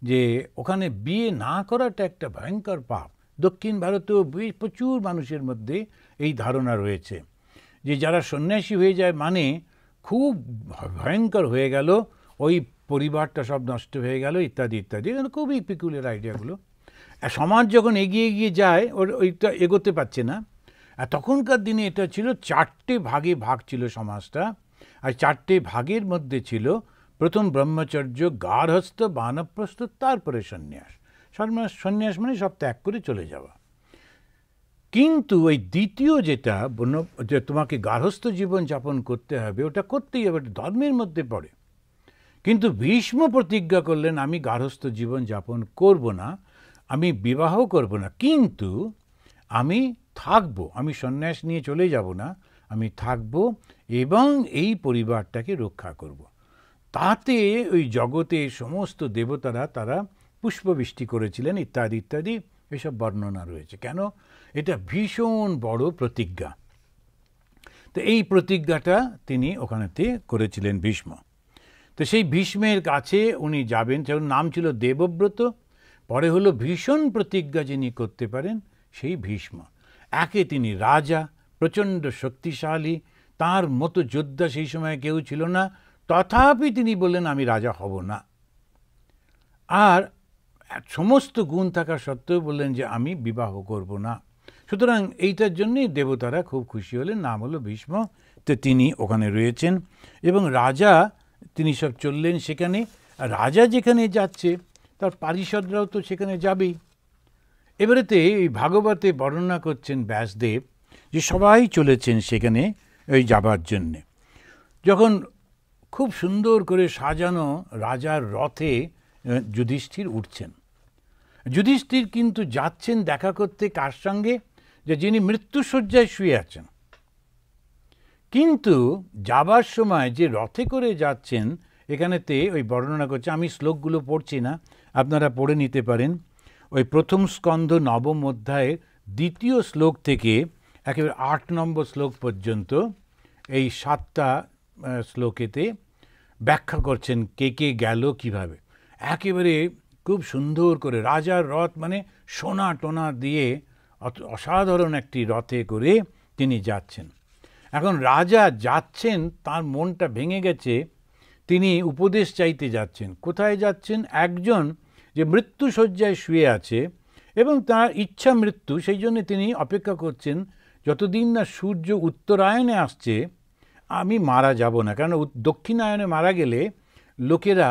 S1: যে ওখানে বিয়ে না করাটা একটা ভয়ঙ্কর পাপ। দক্ষিণ ভারতেও প্রচুর মানুষের মধ্যে এই ধারণা রয়েছে যে যারা সন্ন্যাসী হয়ে যায় মানে খুব ভয়ঙ্কর হয়ে গেল, ওই পরিবারটা সব নষ্ট হয়ে গেল, ইত্যাদি ইত্যাদি, খুবই পিকুলিয়ার আইডিয়াগুলো। সমাজ যখন এগিয়ে এগিয়ে যায় ওইটা এগোতে পারছে না। আর তখনকার দিনে এটা ছিল 4টে ভাগে ভাগ ছিল সমাজটা, আর 4টে ভাগের মধ্যে ছিল প্রথম ব্রহ্মচর্য, গার্হস্থ, বানপ্রস্থ, তারপরে সন্ন্যাস। সন্ন্যাস মানে সব ত্যাগ করে চলে যাওয়া। কিন্তু ওই দ্বিতীয় যেটা যে তোমাকে গার্হস্থ জীবন যাপন করতে হবে, ওটা করতেই হবে, ধর্মের মধ্যে পড়ে। কিন্তু ভীষ্ম প্রতিজ্ঞা করলেন আমি গার্হস্থ জীবন যাপন করব না, আমি বিবাহ করব না, কিন্তু আমি থাকব, আমি সন্ন্যাস নিয়ে চলে যাব না, আমি থাকব এবং এই পরিবারটাকে রক্ষা করব। তাতে ওই জগতে সমস্ত দেবতারা তারা পুষ্পবৃষ্টি করেছিলেন, ইত্যাদি ইত্যাদি, এসব বর্ণনা রয়েছে। কেন? এটা ভীষণ বড় প্রতিজ্ঞা। তো এই প্রতিজ্ঞাটা তিনি ওখানেতে করেছিলেন ভীষ্ম। তো সেই ভীষ্মের কাছে উনি যাবেন, যার নাম ছিল দেবব্রত, পরে হলো ভীষণ প্রতিজ্ঞা যিনি করতে পারেন সেই ভীষ্ম। একে তিনি রাজা, প্রচণ্ড শক্তিশালী, তার মতো যোদ্ধা সেই সময় কেউ ছিল না, তথাপি তিনি বললেন আমি রাজা হব না। আর সমস্ত গুণ থাকা সত্ত্বেও বললেন যে আমি বিবাহ করব না। সুতরাং এইটার জন্যই দেবতারা খুব খুশি হলেন, নাম হলো ভীষ্ম। তো তিনি ওখানে রয়েছেন এবং রাজা তিনি সব চললেন সেখানে। রাজা যেখানে যাচ্ছে তার পারিষদরাও তো সেখানে যাবেই। এবারেতে এই ভাগবতে বর্ণনা করছেন ব্যাসদেব যে সবাই চলেছেন সেখানে ওই যাবার জন্যে। যখন খুব সুন্দর করে সাজানো রাজার রথে যুধিষ্ঠির উঠছেন, যুধিষ্ঠির কিন্তু যাচ্ছেন দেখা করতে কার সঙ্গে, যে যিনি মৃত্যুশয্যায় শুয়ে আছেন। কিন্তু যাবার সময় যে রথে করে যাচ্ছেন, এখানেতে ওই বর্ণনা করছে, আমি শ্লোকগুলো পড়ছি না, আপনারা পড়ে নিতে পারেন। ওই প্রথম স্কন্ধ 9ম অধ্যায়ের 2য় শ্লোক থেকে একেবারে 8 নম্বর শ্লোক পর্যন্ত এই 7টা শ্লোকেতে ব্যাখ্যা করছেন কে কে গেল কিভাবে। একেবারে খুব সুন্দর করে রাজার রথ মানে সোনা টোনা দিয়ে অসাধারণ একটি রথে করে তিনি যাচ্ছেন। এখন রাজা যাচ্ছেন, তার মনটা ভেঙে গেছে, তিনি উপদেশ চাইতে যাচ্ছেন। কোথায় যাচ্ছেন? একজন যে মৃত্যুশয্যায় শুয়ে আছে এবং তার ইচ্ছা মৃত্যু, সেই জন্য তিনি অপেক্ষা করছেন যতদিন না সূর্য উত্তরায়ণে আসছে আমি মারা যাব না। কারণ দক্ষিণায়নে মারা গেলে লোকেরা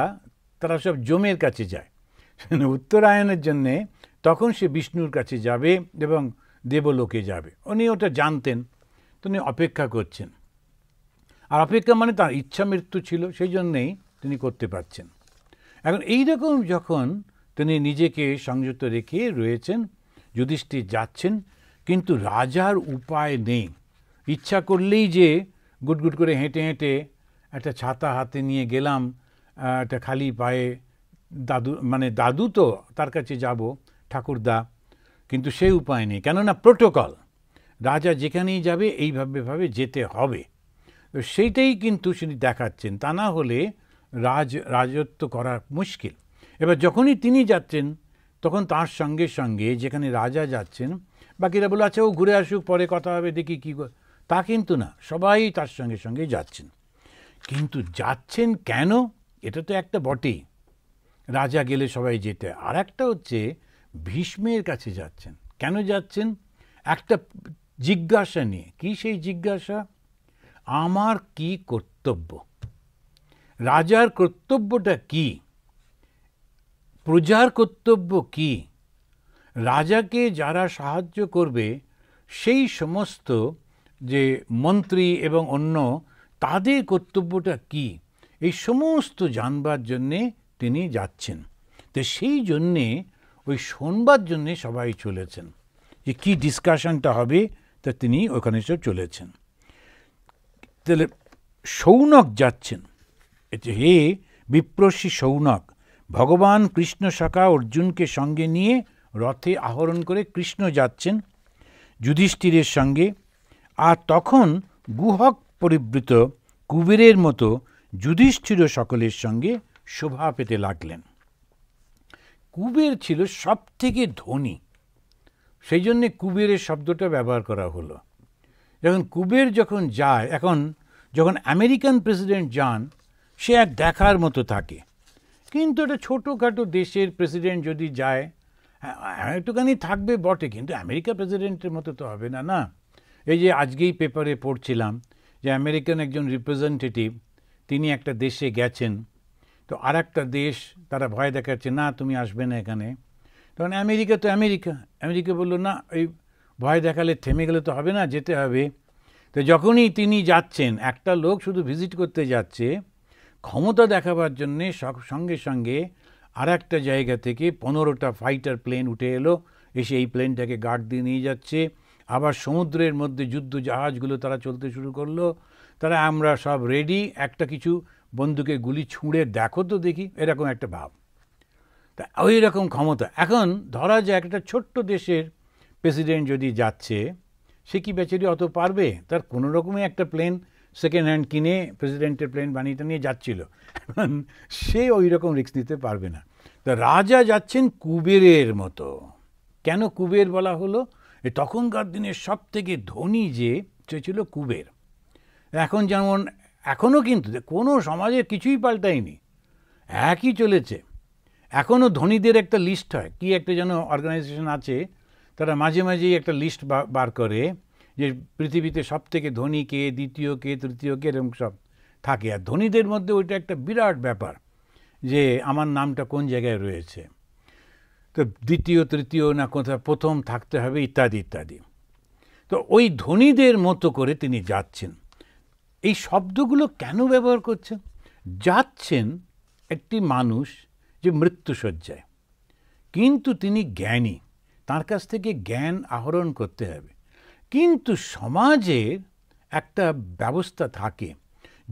S1: তারা সব যমের কাছে যায়, উত্তরায়ণের জন্যে তখন সে বিষ্ণুর কাছে যাবে এবং দেবলোকে যাবে। উনি ওটা জানতেন, তিনি অপেক্ষা করছেন। আর অপেক্ষা মানে তার ইচ্ছা মৃত্যু ছিল, সেই জন্যেই তিনি করতে পারছেন। এখন এইরকম যখন তিনি নিজেকে সংযত রেখে রয়েছেন, যুধিষ্ঠির যাচ্ছেন, কিন্তু রাজার উপায় নেই। ইচ্ছা করলেই যে গুটগুট করে হেঁটে হেঁটে একটা ছাতা হাতে নিয়ে গেলাম, একটা খালি পায়ে, দাদু তো তার কাছে যাব, ঠাকুরদা, কিন্তু সেই উপায় নেই। কেননা প্রোটোকল, রাজা যেখানেই যাবে এইভাবে যেতে হবে। তো সেইটাই কিন্তু তিনি দেখাচ্ছেন, তা না হলে রাজত্ব করা মুশকিল। এবার যখনই তিনি যাচ্ছেন তখন তার সঙ্গে সঙ্গে যেখানে রাজা যাচ্ছেন বাকিরা বলে আচ্ছা ও ঘুরে আসুক, পরে কথা হবে, দেখি কী, তা কিন্তু না, সবাই তার সঙ্গে সঙ্গে যাচ্ছেন। কিন্তু যাচ্ছেন কেন? এটা তো একটা বটেই, রাজা গেলে সবাই যেতে। আর একটা হচ্ছে ভীষ্মের কাছে যাচ্ছেন। কেন যাচ্ছেন? একটা জিজ্ঞাসা নিয়ে। কি সেই জিজ্ঞাসা? আমার কি কর্তব্য, রাজার কর্তব্যটা কি, প্রজার কর্তব্য কি, রাজাকে যারা সাহায্য করবে সেই সমস্ত যে মন্ত্রী এবং অন্য তাদের কর্তব্যটা কি, এই সমস্ত জানবার জন্যে তিনি যাচ্ছেন। তো সেই জন্যে ওই শোনবার জন্যে সবাই চলেছেন যে কী ডিসকাশনটা হবে, তা তিনি ওখানে চলেছেন। তাহলে শৌনক যাচ্ছেন, হে বিপ্রর্ষি শৌনক, ভগবান কৃষ্ণ সখা অর্জুনকে সঙ্গে নিয়ে রথে আহরণ করে কৃষ্ণ যাচ্ছেন যুধিষ্ঠিরের সঙ্গে। আর তখন গুহক পরিবৃত কুবেরের মতো যুধিষ্ঠির সকলের সঙ্গে শোভা পেতে লাগলেন। কুবের ছিল সব থেকে ধনী, সেই জন্যে কুবেরের শব্দটা ব্যবহার করা হলো। যখন কুবের যখন যায়, এখন যখন আমেরিকান প্রেসিডেন্ট যান, সে এক দেখার মতো থাকে, কিন্তু একটা ছোটোখাটো দেশের প্রেসিডেন্ট যদি যায় একটুখানি থাকবে বটে, কিন্তু আমেরিকা প্রেসিডেন্টের মতো তো হবে না। না, এই যে আজকেই পেপারে পড়ছিলাম যে আমেরিকান একজন রিপ্রেজেন্টেটিভ, তিনি একটা দেশে গেছেন, তো আর একটা দেশ তারা ভয় দেখাচ্ছে, না তুমি আসবে না এখানে। তখন আমেরিকা তো আমেরিকা বললো, না এই ভয় দেখালে থেমে গেলে তো হবে না, যেতে হবে। তো যখনই তিনি যাচ্ছেন, একটা লোক শুধু ভিজিট করতে যাচ্ছে, ক্ষমতা দেখাবার জন্যে সঙ্গে সঙ্গে আর একটা জায়গা থেকে 15টা ফাইটার প্লেন উঠে এলো, এসে এই প্লেনটাকে গার্ড দিয়ে নিয়ে যাচ্ছে। আবার সমুদ্রের মধ্যে যুদ্ধ জাহাজগুলো তারা চলতে শুরু করলো, তারা আমরা সব রেডি, একটা কিছু বন্দুকে গুলি ছুঁড়ে দেখো তো দেখি, এরকম একটা ভাব। তা ওই রকম ক্ষমতা। এখন ধরা যায় একটা ছোট্ট দেশের প্রেসিডেন্ট যদি যাচ্ছে, সে কি বেচারি অত পারবে? তার কোনো রকমই একটা প্লেন সেকেন্ড হ্যান্ড কিনে প্রেসিডেন্টের প্লেন বানিয়ে নিয়ে যাচ্ছিল, সে ওই রকম রিস্ক নিতে পারবে না। তা রাজা যাচ্ছেন কুবেরের মতো। কেন কুবের বলা হলো? তখনকার দিনের সব থেকে ধনী যে সে ছিল কুবের। এখন যেমন এখনও কিন্তু কোনো সমাজে কিছুই পাল্টায়নি, একই চলেছে। এখনও ধনীদের একটা লিস্ট হয়, কি একটা যেন অর্গানাইজেশন আছে, তারা মাঝে মাঝেই একটা লিস্ট বার করে যে পৃথিবীতে সব থেকে ধনী কে, দ্বিতীয় কে, তৃতীয় কে, এরকম সব থাকে। আর ধনীদের মধ্যে ওইটা একটা বিরাট ব্যাপার যে আমার নামটা কোন জায়গায় রয়েছে, তো দ্বিতীয় তৃতীয় না কোথাও প্রথম থাকতে হবে, ইত্যাদি ইত্যাদি। তো ওই ধনীদের মতো করে তিনি যাচ্ছেন। এই শব্দগুলো কেন ব্যবহার করছেন? যাচ্ছেন একটি মানুষ যে মৃত্যুশয্যায়, কিন্তু তিনি জ্ঞানী, তার কাছ থেকে জ্ঞান আহরণ করতে হবে। কিন্তু সমাজের একটা ব্যবস্থা থাকে,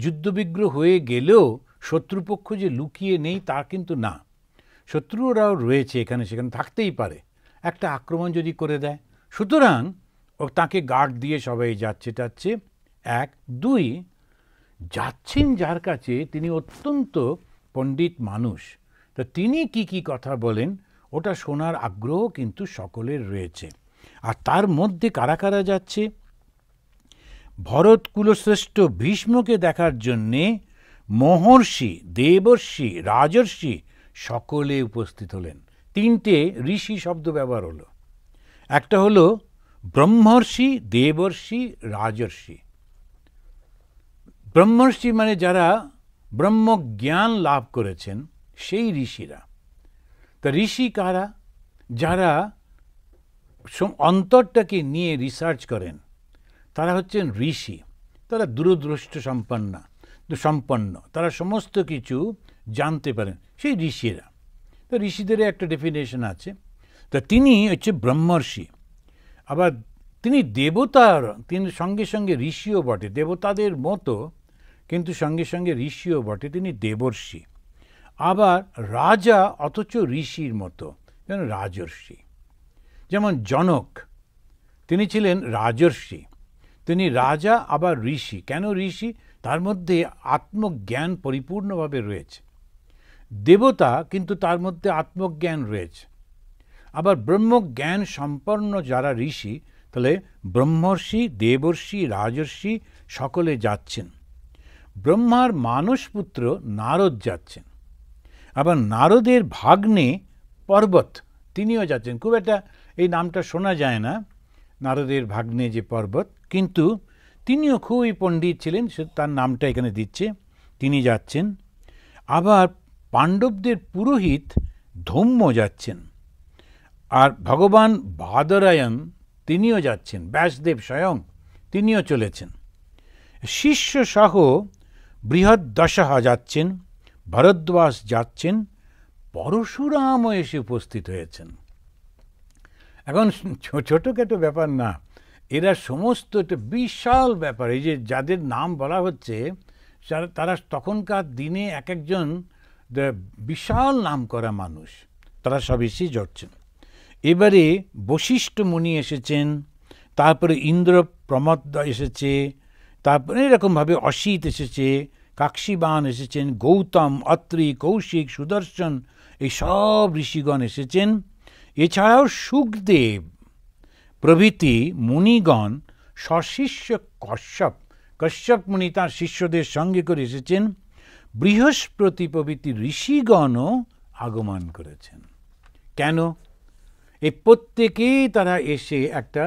S1: যুদ্ধবিগ্রহ হয়ে গেলেও শত্রুপক্ষ যে লুকিয়ে নেই তা কিন্তু না, শত্রুরাও রয়েছে, এখানে সেখানে থাকতেই পারে, একটা আক্রমণ যদি করে দেয়। সুতরাং ও তাকে গার্ড দিয়ে সবাই যাচ্ছে। এক, দুই, যাচ্ছেন যার কাছে তিনি অত্যন্ত পণ্ডিত মানুষ, তা তিনি কি কথা বলেন ওটা শোনার আগ্রহ কিন্তু সকলের রয়েছে। আর তার মধ্যে কারা কারা যাচ্ছে? ভরত কুলশ্রেষ্ঠ ভীষ্মকে দেখার জন্যে মহর্ষি, দেবর্ষি, রাজর্ষি সকলে উপস্থিত হলেন। 3টে ঋষি শব্দ ব্যবহার হলো, একটা হলো ব্রহ্মর্ষি, দেবর্ষি, রাজর্ষি। ব্রহ্মর্ষি মানে যারা ব্রহ্মজ্ঞান লাভ করেছেন সেই ঋষিরা। তা ঋষি কারা? যারা অন্তরটাকে নিয়ে রিসার্চ করেন, তারা হচ্ছেন ঋষি। তারা দূরদৃষ্টি সম্পন্ন, তারা সমস্ত কিছু জানতে পারেন, সেই ঋষিরা। তো ঋষিদের একটা ডেফিনেশন আছে। তা তিনি হচ্ছে ব্রহ্মর্ষি। আবার তিনি দেবতার, তিনি সঙ্গে সঙ্গে ঋষিও বটে, দেবতাদের মতো কিন্তু সঙ্গে সঙ্গে ঋষিও বটে, তিনি দেবর্ষি। আবার রাজা অথচ ঋষির মতো, যেন রাজর্ষি। যেমন জনক, তিনি ছিলেন রাজর্ষি, তিনি রাজা আবার ঋষি। কেন ঋষি? তার মধ্যে আত্মজ্ঞান পরিপূর্ণভাবে রয়েছে। দেবতা কিন্তু তার মধ্যে আত্মজ্ঞান রয়েছে। আবার ব্রহ্মজ্ঞান সম্পন্ন যারা ঋষি, তাহলে ব্রহ্মর্ষি, দেবর্ষি, রাজর্ষি সকলে যাচ্ছেন। ব্রহ্মার মানসপুত্র নারদ যাচ্ছেন। আবার নারদের ভাগ্নে পর্বত, তিনিও যাচ্ছেন। খুব একটা এই নামটা শোনা যায় না, নারদের ভাগ্নে যে পর্বত, কিন্তু তিনিও খুবই পণ্ডিত ছিলেন, তার নামটা এখানে দিচ্ছে, তিনি যাচ্ছেন। আবার পাণ্ডবদের পুরোহিত ধৌম্য যাচ্ছেন। আর ভগবান বাদরায়ণ তিনিও যাচ্ছেন, ব্যাসদেব স্বয়ং তিনিও চলেছেন। শিষ্য সহ বৃহদ্দশাহ যাচ্ছেন, ভরদ্বাজ যাচ্ছেন, পরশুরামও এসে উপস্থিত হয়েছেন। এখন ছোটোখাটো ব্যাপার না, এরা সমস্ত একটা বিশাল ব্যাপার। এই যে যাদের নাম বলা হচ্ছে তারা তখনকার দিনে এক একজন বিশাল নাম করা মানুষ, তারা সব এসে জড়ছেন। এবারে বশিষ্ঠ মুনি এসেছেন, তারপরে ইন্দ্র প্রমদ এসেছে, তারপরে এরকমভাবে অসিত এসেছে, কাক্ষীবান এসেছেন, গৌতম, অত্রি, কৌশিক, সুদর্শন, এই সব ঋষিগণ এসেছেন। এছাড়াও সুখদেব প্রভৃতি মুনিগণ সশিষ্য কশ্যপ মুনি তাঁর শিষ্যদের সঙ্গে করে এসেছেন। বৃহস্পতি প্রভৃতি ঋষিগণও আগমন করেছেন। কেন? এই প্রত্যেকেই তারা এসে একটা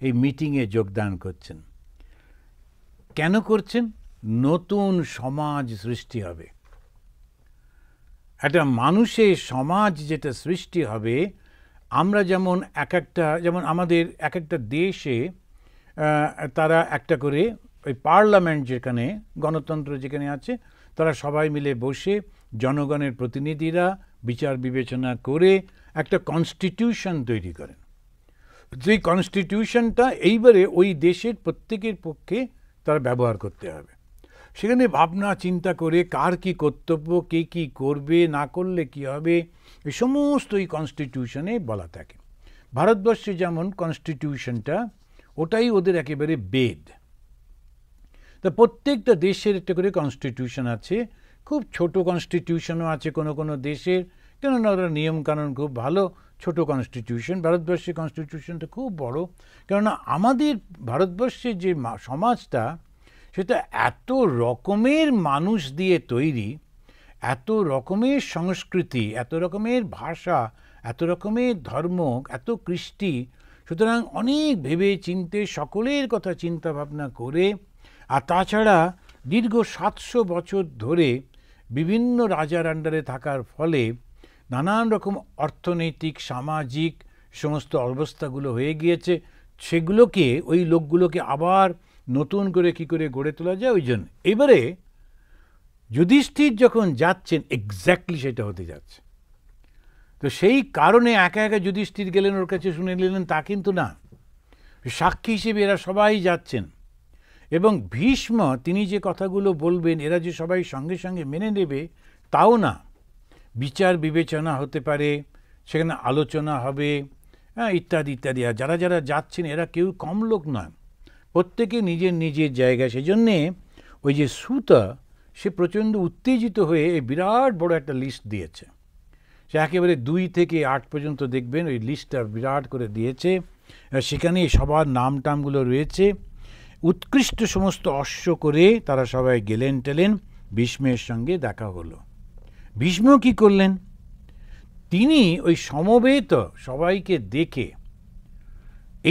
S1: এই মিটিংয়ে যোগদান করছেন। কেন করছেন? নতুন সমাজ সৃষ্টি হবে, একটা মানুষের সমাজ যেটা সৃষ্টি হবে। আমরা যেমন যেমন আমাদের এক একটা দেশে তারা একটা করে ওই পার্লামেন্ট, যেখানে গণতন্ত্র যেখানে আছে, তারা সবাই মিলে বসে জনগণের প্রতিনিধিরা বিচার বিবেচনা করে একটা কনস্টিটিউশন তৈরি করেন। যেই কনস্টিটিউশনটা এইবারে ওই দেশের প্রত্যেকের পক্ষে তারা ব্যবহার করতে হবে। সেখানে ভাবনা চিন্তা করে কার কী কর্তব্য, কে কী করবে, না করলে কি হবে, এই সমস্ত এই কনস্টিটিউশনে বলা থাকে। ভারতবর্ষে যেমন কনস্টিটিউশনটা, ওটাই ওদের একেবারে বেদ। তা প্রত্যেকটা দেশের একটা করে কনস্টিটিউশন আছে, খুব ছোট কনস্টিটিউশনও আছে কোনো কোনো দেশের, কেননা ওরা নিয়মকানুন খুব ভালো। ছোট কনস্টিটিউশন, ভারতবর্ষের কনস্টিটিউশনটা খুব বড়, কেননা আমাদের ভারতবর্ষের যে সমাজটা, সেটা এত রকমের মানুষ দিয়ে তৈরি, এত রকমের সংস্কৃতি, এত রকমের ভাষা, এত রকমের ধর্ম, এত কৃষ্টি। সুতরাং অনেক ভেবে চিন্তে সকলের কথা চিন্তা ভাবনা করে, আর তাছাড়া দীর্ঘ 700 বছর ধরে বিভিন্ন রাজার আন্ডারে থাকার ফলে নানান রকম অর্থনৈতিক, সামাজিক সমস্ত অবস্থাগুলো হয়ে গিয়েছে। সেগুলোকে, ওই লোকগুলোকে আবার নতুন করে কি করে গড়ে তোলা যায়, ওই জন্য এবারে যুধিষ্ঠির যখন যাচ্ছেন, এক্স্যাক্টলি সেটা হতে যাচ্ছে। তো সেই কারণে একা একা যুধিষ্ঠির গেলেন, ওর কাছে শুনে নিলেন, তা কিন্তু না। সাক্ষী হিসেবে এরা সবাই যাচ্ছেন, এবং ভীষ্ম তিনি যে কথাগুলো বলবেন এরা যে সবাই সঙ্গে সঙ্গে মেনে নেবে তাও না। বিচার বিবেচনা হতে পারে, সেখানে আলোচনা হবে, হ্যাঁ, ইত্যাদি ইত্যাদি। আর যারা যারা যাচ্ছেন এরা কেউ কম লোক নয়, প্রত্যেকে নিজের নিজের জায়গায়। সেই জন্যে ওই যে সুত, সে প্রচণ্ড উত্তেজিত হয়ে এই বিরাট বড় একটা লিস্ট দিয়েছে। সে একেবারে 2 থেকে 8 পর্যন্ত দেখবেন ওই লিস্টটা বিরাট করে দিয়েছে। সেখানে সবার নাম টামগুলো রয়েছে। উৎকৃষ্ট সমস্ত অশ্ব করে তারা সবাই গেলেন টেলেন, ভীষ্মের সঙ্গে দেখা হলো। ভীষ্ম কি করলেন? তিনি ওই সমবেত সবাইকে দেখে,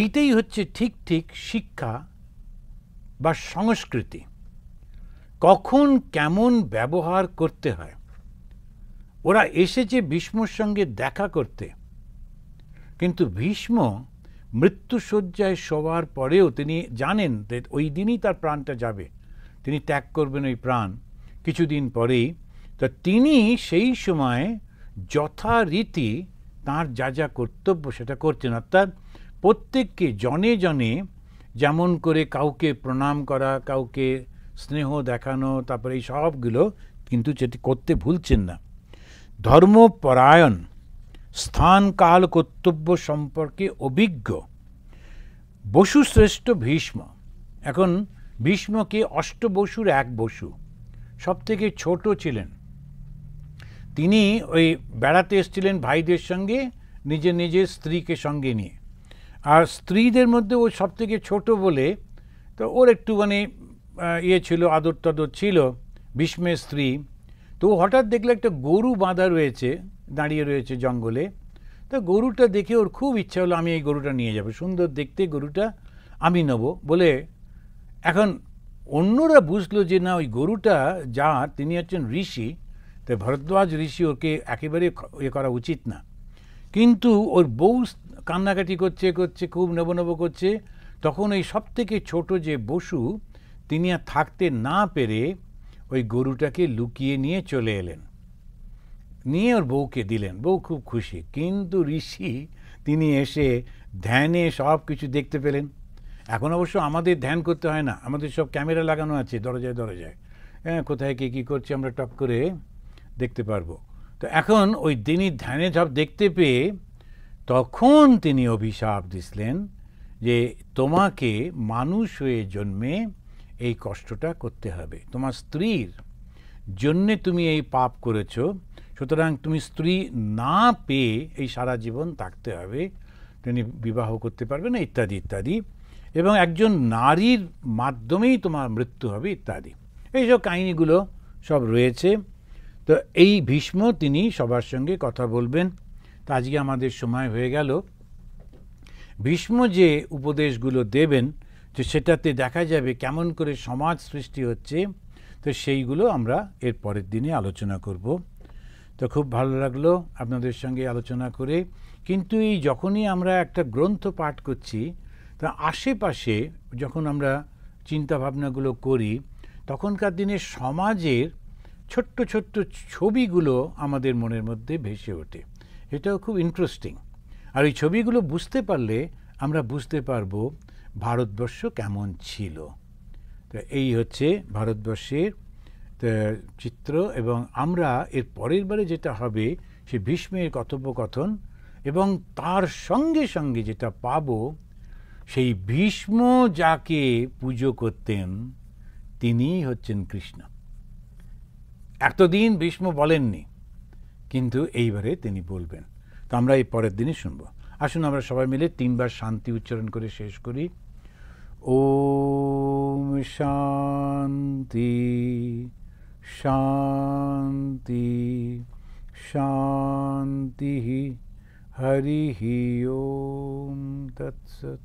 S1: এইটাই হচ্ছে ঠিক ঠিক শিক্ষা বা সংস্কৃতি, কখন কেমন ব্যবহার করতে হয়। ওরা এসেছে ভীষ্মর সঙ্গে দেখা করতে, কিন্তু ভীষ্ম মৃত্যুশয্যায় শোবার পরেও তিনি জানেন যে ওই দিনই তার প্রাণটা যাবে, তিনি ত্যাগ করবেন ওই প্রাণ কিছুদিন পরেই। তা তিনি সেই সময় যথারীতি তাঁর যা যা কর্তব্য সেটা করছেন। অর্থাৎ প্রত্যেককে জনে জনে যেমন করে কাউকে প্রণাম করা, কাউকে স্নেহ দেখানো, তারপরে এই সবগুলো কিন্তু সেটি করতে ভুলছেন না। ধর্মপরায়ণ, স্থান কাল কর্তব্য সম্পর্কে অভিজ্ঞ বসুশ্রেষ্ঠ ভীষ্ম। এখন ভীষ্মকে অষ্টবসুর এক বসু, সব থেকে ছোট ছিলেন। তিনি ওই বেড়াতে এসেছিলেন ভাইদের সঙ্গে, নিজের নিজের স্ত্রীকে সঙ্গে নিয়ে। আর স্ত্রীদের মধ্যে ও সব থেকে ছোটো বলে তো ওর একটুখানি ইয়ে ছিল, আদর টাদর ছিল ভীষ্মের স্ত্রী। তো হঠাৎ দেখলে একটা গরু বাঁধা রয়েছে, দাঁড়িয়ে রয়েছে জঙ্গলে। তো গরুটা দেখে ওর খুব ইচ্ছা হলো, আমি এই গরুটা নিয়ে যাব, সুন্দর দেখতে গরুটা, আমি নেব বলে। এখন অন্যরা বুঝলো যে না, ওই গরুটা যা, তিনি হচ্ছেন ঋষি, তো ভরদ্বাজ ঋষি, ওকে একেবারে ইয়ে করা উচিত না। কিন্তু ওর বউ কান্নাকাটি করছে করছে, খুব নেবো নেবো করছে। তখন ওই সব থেকে ছোট যে বসু, তিনি আর থাকতে না পেরে ওই গরুটাকে লুকিয়ে নিয়ে চলে এলেন, নিয়ে ওর বউকে দিলেন। বউ খুব খুশি। কিন্তু ঋষি তিনি এসে ধ্যানে সব কিছু দেখতে পেলেন। এখন অবশ্য আমাদের ধ্যান করতে হয় না, আমাদের সব ক্যামেরা লাগানো আছে দরজায় দরজায়, হ্যাঁ, কোথায় কে কী করছে আমরা টপ করে দেখতে পারবো। তো এখন ওই তিনি ধ্যানে সব দেখতে পেয়ে তখন তিনি অভিশাপ দিলেন যে তোমাকে মানুষ হয়ে জন্মে এই কষ্টটা করতে হবে, তোমার স্ত্রীর জন্যে তুমি এই পাপ করেছ, সুতরাং তুমি স্ত্রী না পেয়ে এই সারা জীবন থাকতে হবে, তিনি বিবাহ করতে পারবে না, ইত্যাদি ইত্যাদি, এবং একজন নারীর মাধ্যমেই তোমার মৃত্যু হবে ইত্যাদি। এইসব কাহিনীগুলো সব রয়েছে। তো এই ভীষ্ম তিনি সবার সঙ্গে কথা বলবেন। তো আজকে আমাদের সময় হয়ে গেল। ভীষ্ম যে উপদেশগুলো দেবেন, তো সেটাতে দেখা যাবে কেমন করে সমাজ সৃষ্টি হচ্ছে, তো সেইগুলো আমরা এর পরের দিনে আলোচনা করব। তো খুব ভালো লাগলো আপনাদের সঙ্গে আলোচনা করে। কিন্তু এই যখনই আমরা একটা গ্রন্থ পাঠ করছি, তা আশেপাশে যখন আমরা চিন্তাভাবনাগুলো করি, তখনকার দিনে সমাজের ছোট্ট ছোট্ট ছবিগুলো আমাদের মনের মধ্যে ভেসে ওঠে। এটাও খুব ইন্টারেস্টিং। আর ওই ছবিগুলো বুঝতে পারলে আমরা বুঝতে পারবো ভারতবর্ষ কেমন ছিল। তো এই হচ্ছে ভারতবর্ষের চিত্র। এবং আমরা এর পরের বারে যেটা হবে সে ভীষ্মের কথোপকথন, এবং তার সঙ্গে সঙ্গে যেটা পাবো সেই ভীষ্ম যাকে পুজো করতেন তিনিই হচ্ছেন কৃষ্ণ। এতদিন ভীষ্ম বলেননি, কিন্তু এইবারে তিনি বলবেন। তো আমরা এই পরের দিনই শুনব। আসুন আমরা সবাই মিলে 3 বার শান্তি উচ্চারণ করে শেষ করি। ওম শান্তি শান্তি শান্তি। হরি ওম তৎসৎ।